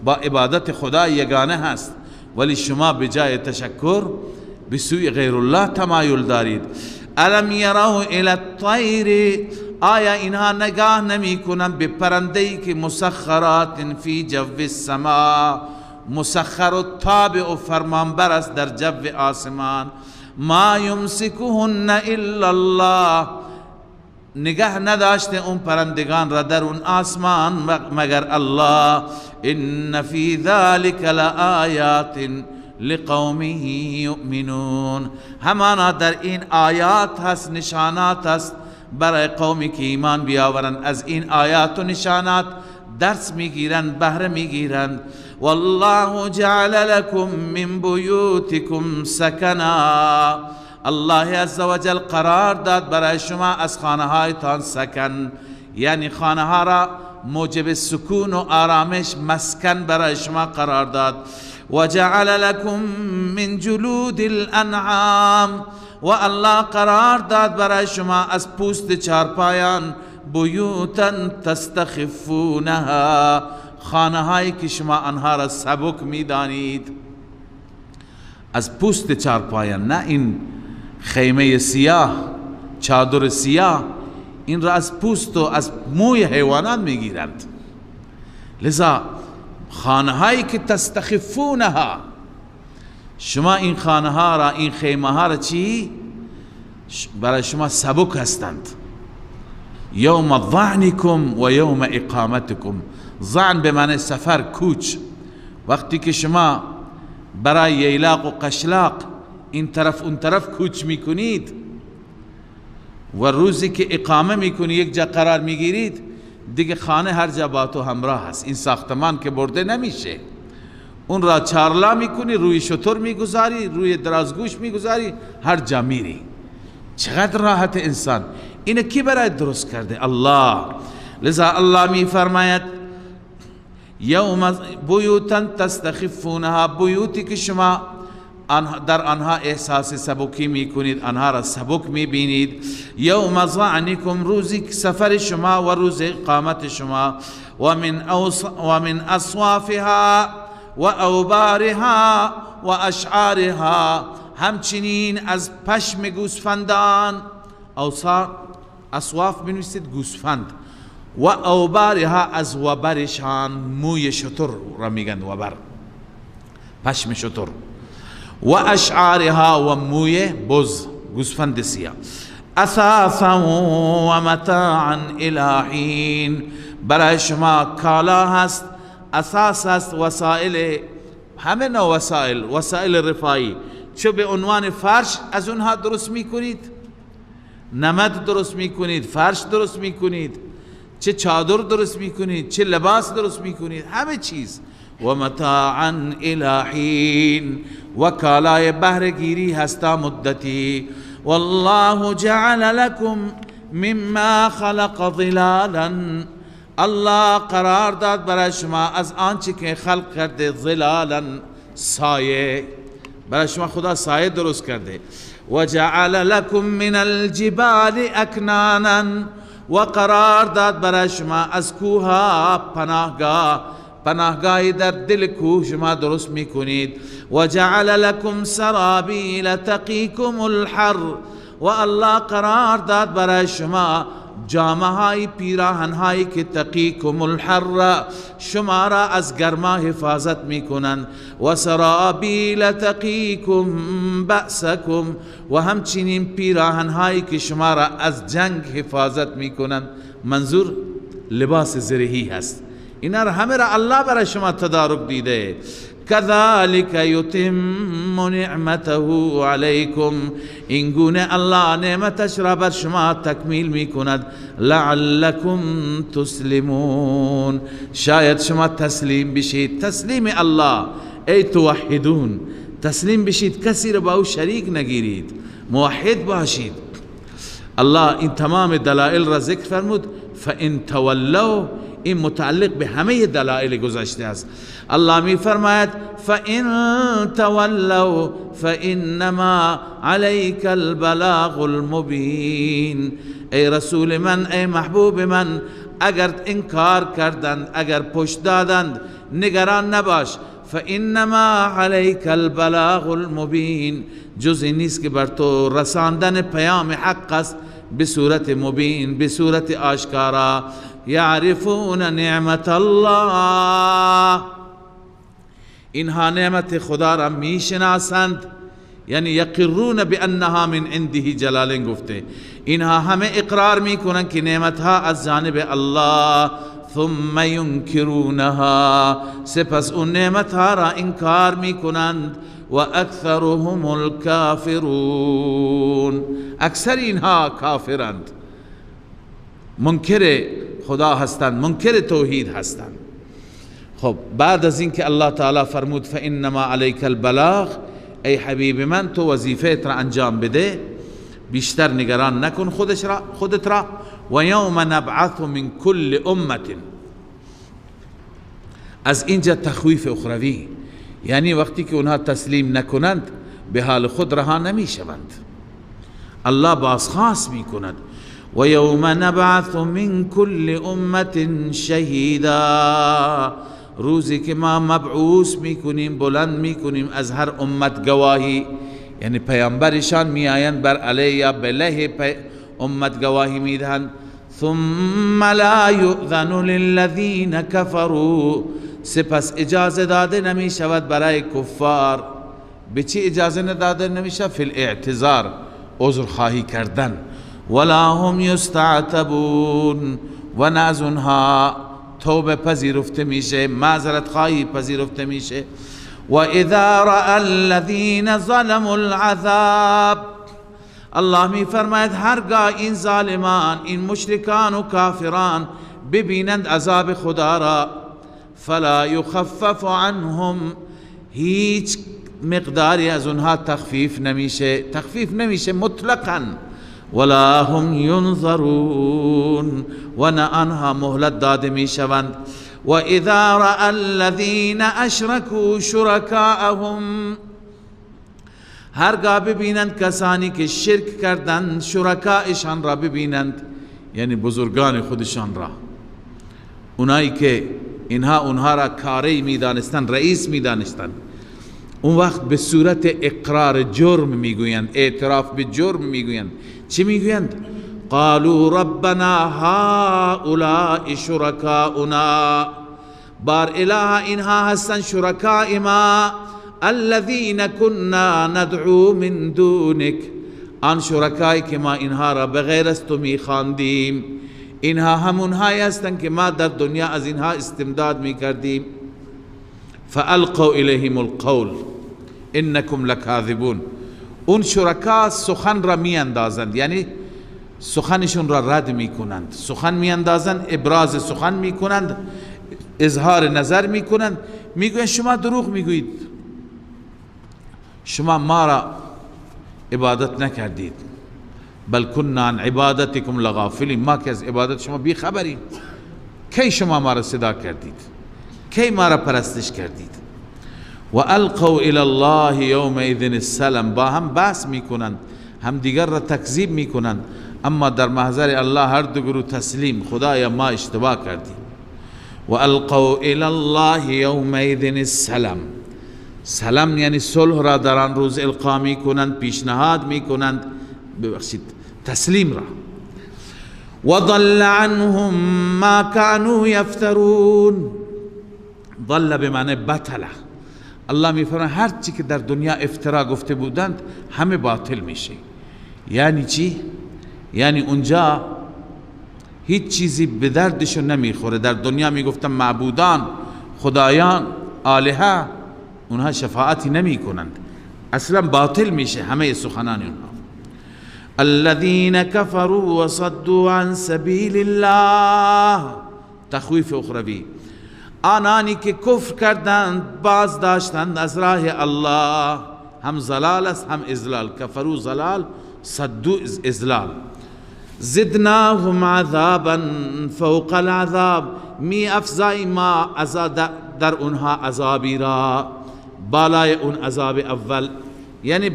با عبادت خدا یگانه هست، ولی شما به جای تشکر به سوی غیر الله تمایل دارید. الم یروا الی الطیر، آیا اینها نگاه نمی کنند به پرنده‌ای که مسخرات فی جو السما، مسخر و تابع و فرمانبر است در جو آسمان. ما یمسکهن الا الله، نگه نداشته اون پرندگان را در اون آسمان مگر الله. ان فی ذلک لآیات لقوم یؤمنون، همانا در این آیات هست، نشانات هست برای قومی که ایمان بیاورند، از این آیات و نشانات درس میگیرند، بهره میگیرند. والله جعل لكم من بیوتکم سکنا، الله عزوجل قرار داد برای شما از خانه هایتان سکن، یعنی خانه ها را موجب سکون و آرامش، مسکن برای شما قرار داد. وجعل لكم من جلود الانعام، و الله قرار داد برای شما از پوست چارپایان، بیوتا تستخفونها، خانه هایی که شما آنها را سبک میدانید. از پوست چارپایان، نه این خیمه سیاه، چادر سیاه، این را از پوست و از موی حیوانات میگیرند. لذا خانه هایی که تستخفونها، شما این خانه ها را، این خیمه ها را چی؟ برای شما سبک هستند. یوم ظعنکم و یوم اقامتکم. ظعن به معنی سفر، کوچ. وقتی که شما برای ییلاق و قشلاق این طرف اون طرف کوچ میکنید و روزی که اقامه میکنید یک جا قرار میگیرید، دیگه خانه هر جا با تو همراه هست. این ساختمان که برده نمیشه، اون را چارلا میکنی، روی شتر میگذاری، روی درازگوش میگذاری، هر جا میری. چقدر راحت انسان. اینه کی برای درست کرده؟ الله. لذا الله میفرماید یوم بیوتا تستخفونها، بیوتی که شما در آنها احساس سبکی میکنید، آنها را سبک میبینید. یوم ظعنکم، روزی سفر شما و روز اقامت شما. و من اصوافها و اوبارها و اشعارها، همچنین از پشم گوسفندان. اصواف بنویسید گوسفند. و اوبارها، از وبرشان، موی شتر را میگن وبر، پشم شتر. و اشعارها، و موی بز، گوسفند سیاه. اثاثا و متاعا الی حین، برای شما کالا هست، اساس هست، وسائل، همه نوع وسائل رفاهی. چه به عنوان فرش از اونها درست میکنید، نمد درست میکنید، فرش درست میکنید، چه چادر درست میکنید، چه لباس درست میکنید، همه چیز. و متاعا الی حین، و کالای بهره‌گیری هستا مدتی. والله جعل لكم مما خلق ظلالا، الله قرار داد برای شما از آنچه که خلق کرده، ظلالا، سایه. برای شما خدا سایه درست کرده. و جعل لكم من الجبال اکنانا، و قرار داد برای شما از کوها پناهگاهی در دل کوه شما درست میکنید. و جعل لكم سرابیل تقیکم الحر، و الله قرار داد برای شما جامه های، پیراهن هایی که تقیکم الحر، شما را از گرما حفاظت میکنن. و سرابیل تقیکم بأسکم، و همچنین پیراهن هایی که شما را از جنگ حفاظت میکنن. منظور لباس زرهی هست. اینا را همه را الله برای شما تدارک دیده. كذلك يتم نعمته عليكم، این گونه الله نعمتش را بر شما تکمیل میکند. لعلكم تسلمون، شاید شما تسلیم بشید. تسلیم الله ای توحدون، تسلیم بشید، کسی را با او شریک نگیرید، موحد باشید. الله این تمام دلائل را ذکر فرمود. فان تولوا، این متعلق به همه دلائل گذشته است. الله می فرماید فَإِن تَوَلَّوْا فَإِنَّمَا عَلَيْكَ الْبَلَاغُ الْمُبِينُ، ای رسول من، ای محبوب من، اگر انکار کردند، اگر پشت دادند، نگران نباش. فَإِنَّمَا عَلَيْكَ الْبَلَاغُ الْمُبِينُ، جز این نیست که بر تو رساندن پیام حق است به صورت مبین، به صورت آشکارا. یعرفون نعمت الله، اینها نعمت خدا را میشناسند، یعنی یقرون بانها من عنده. جلالین گفته اینها همه اقرار میکنند که نعمت ها از جانب الله. ثم ینکرونها، سپس اون نعمت ها را انکار میکنند. و اکثرهم الکافرون، اکثر اینها کافرند، منکر خدا هستند، منکر توحید هستند. خب بعد از اینکه الله تعالی فرمود فانما علیک البلاغ، ای حبیب من تو وظیفت را انجام بده، بیشتر نگران نکن خودت را. و یوم نبعث من کل امت، از اینجا تخویف اخروی، یعنی وقتی که اونها تسلیم نکنند به حال خود رها نمی شوند، الله بازخواست می کند. و یوم نبعث من کل امت شهیدا، روزی که ما مبعوث میکنیم، بلند میکنیم از هر امت گواهی، یعنی پیامبرشان میآیند بر علیه یا بله امت گواهی میدهند. ثم لا یؤذن للذین کفروا، سپس اجازه داده نمی شود برای کفار. به چی اجازه نداده نمی شود؟ فی الاعتذار، عذر خواهی کردن. ولا هم یستعتبون، و نه از اونها توبه پذیرفته میشه، معذرت خواهی پذیرفته میشه. و اذا رأى الذین ظلموا العذاب، الله می فرماید هرگاه این ظالمان، این مشرکان و کافران ببینند عذاب خدا را، فلا یخفف عنهم، هیچ مقداری از اونها تخفیف نمیشه مطلقاً. ولا هم ینظرون، و نه آنها مهلت داده میشوند. و اذا رأى الذین اشرکوا شرکاءهم، هرگاه ببینند کسانی که شرک کردند شرکایشان را ببینند، یعنی بزرگان خودشان را، اونایی که اونها را کاری میدانستند، رئیس میدانستند، اون وقت به صورت اقرار جرم میگویند، اعتراف به جرم میگویند. چی میگویند؟ قالوا ربنا هؤلاء شرکاؤنا، بار اله اینها هستن شرکاء ما، الذین كنا ندعو من دونک، آن شرکایی که ما اینها را بغیر از تو میخواندیم، اینها همونهایی هستند که ما در دنیا از اینها استمداد میکردیم. فالقوا الیهم القول انکم لکاذبون، اون شرکا سخن را میاندازند، یعنی سخنشون را رد میکنند، سخن میاندازند، ابراز سخن میکنند، اظهار نظر میکنند، میگویند شما دروغ میگویید، شما ما را عبادت نکردید، بل كنا عن عبادتكم لغافلین، ما که از عبادت شما بی خبریم، کی شما ما را صدا کردید، کی ما را پرستش کردید. و القوا الى الله یومئذ السلام، با هم بحث میکنند، هم دیگر را تکذیب میکنند، اما در محضر الله هر دو گروه تسلیم، خدایا ما اشتباه کردیم. و القوا الى الله یومئذ السلام، سلام یعنی صلح را در آن روز القا میکنند، پیشنهاد میکنند، ببخشید تسلیم را. و ضل عنهم ما كانوا یفترون، ضل بمعنی بطله، الله میفرماید هر چی که در دنیا افترا گفته بودند همه باطل میشه. یعنی چی؟ یعنی اونجا هیچ چیزی به دردشون نمیخوره. در دنیا میگفتن معبودان، خدایان، آلهه، اونها شفاعتی نمی کنند، اصلا باطل میشه همه سخنان اونها. الذين كفروا وصدوا عن سبيل الله، تخویف اخروی، آنانی که کفر کردند باز داشتند از راه الله، هم ضلال است هم اضلال، کفروا ضلال، صدوا اضلال. زدناهم عذابا فوق العذاب، می افزای ما در اونها عذابی را بالای اون عذاب اول، یعنی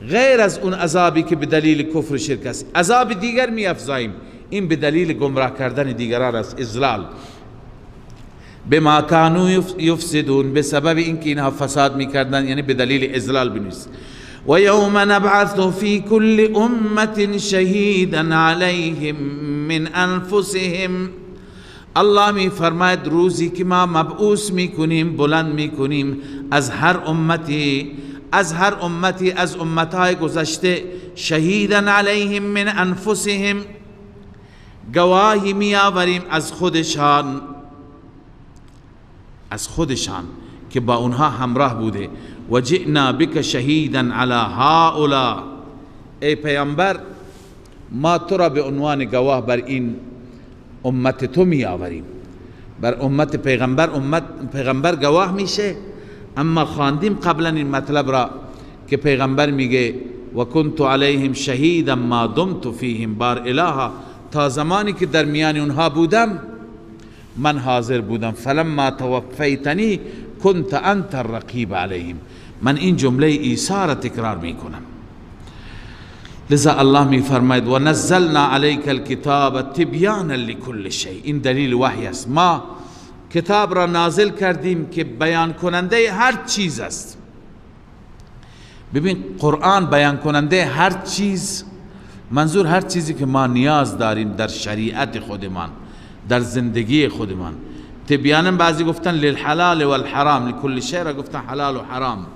غیر از اون عذابی که به دلیل کفر و شرک است، عذاب دیگر می افزاییم، این به دلیل گمراه کردن دیگران است، اضلال. بما كانوا یفسدون، به سبب اینکه اینها فساد میکردن، یعنی به دلیل اضلال بنویس. و یوم نبعث فی کل امت شهیدا علیهم من انفسهم، الله می فرماید روزی که ما مبعوث میکنیم، بلند میکنیم از هر امتی، از امتهای گذشته، شهیدا علیهم من انفسهم، گواهی میآوریم از خودشان که با اونها همراه بوده. و جئنا بک شهیدا علی هؤلاء، ای پیامبر ما تو را به عنوان گواه بر این امت تو می آوریم. بر امت پیغمبر گواه میشه، اما خواندیم قبلا این مطلب را که پیغمبر میگه و کنت علیهم شهیدا ما دمت فیهم، بار الها تا زمانی که در میان اونها بودم من حاضر بودم، فلما توفیتنی کنت انت الرقیب علیهم. من این جمله عیسی را تکرار میکنم. لذا الله می فرماید و نزلنا علیک الکتاب تبیانا لکل شیء، این دلیل وحی است، ما کتاب را نازل کردیم که بیان کننده هر چیز است. ببین قرآن بیان کننده هر چیز، منظور هر چیزی که ما نیاز داریم در شریعت خودمان، در زندگی خودمان. تبیانا بعضی گفتن للحلال والحرام، لکل شیء را گفتن حلال و حرام.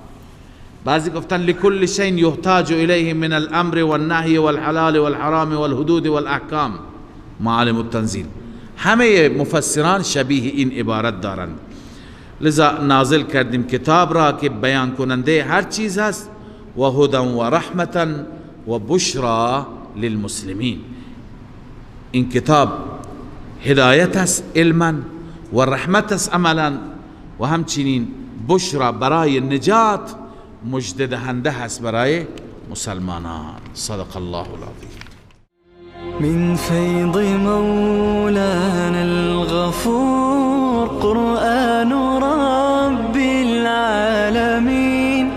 بعضی گفتن لكل شيء يحتاج إليه من الأمر والنهي والحلال والحرام والحدود والأحكام معالم التنزيل. همه مفسران شبیه این عبارت دارند، لذا نازل کردیم کتاب را که بیان کننده هر چیز هست و هدى و رحمتا و بشرا للمسلمین. این کتاب هدایت است علما و رحمت است عملا و همچنین بشرا برای نجات مژده دهنده هست برای مسلمانان. صدق الله العظیم. من فيض مولانا الغفور قرآن رب العالمين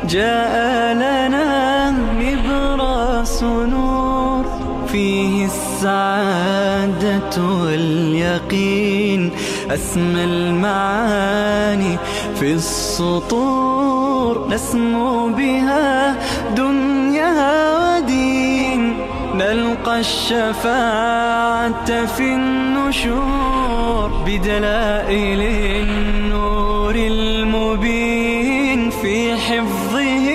جاء لنا نبراس نور فيه السعادة واليقين أسمى المعاني في السطور نسمو بها دنيا ودين نلقى الشفاعة في النشور بدلائل النور المبين في حفظه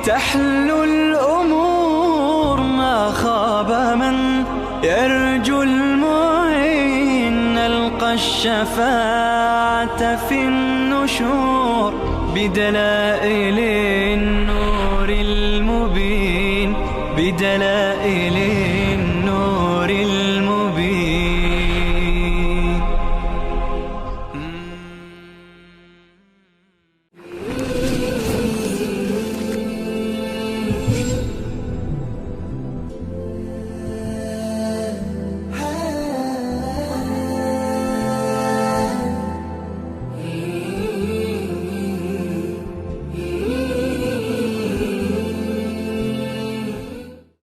تحلو الأمور ما خاب من يرجو المعين نلقى الشفاعة في النشور بدلائل النور المبين بدلائل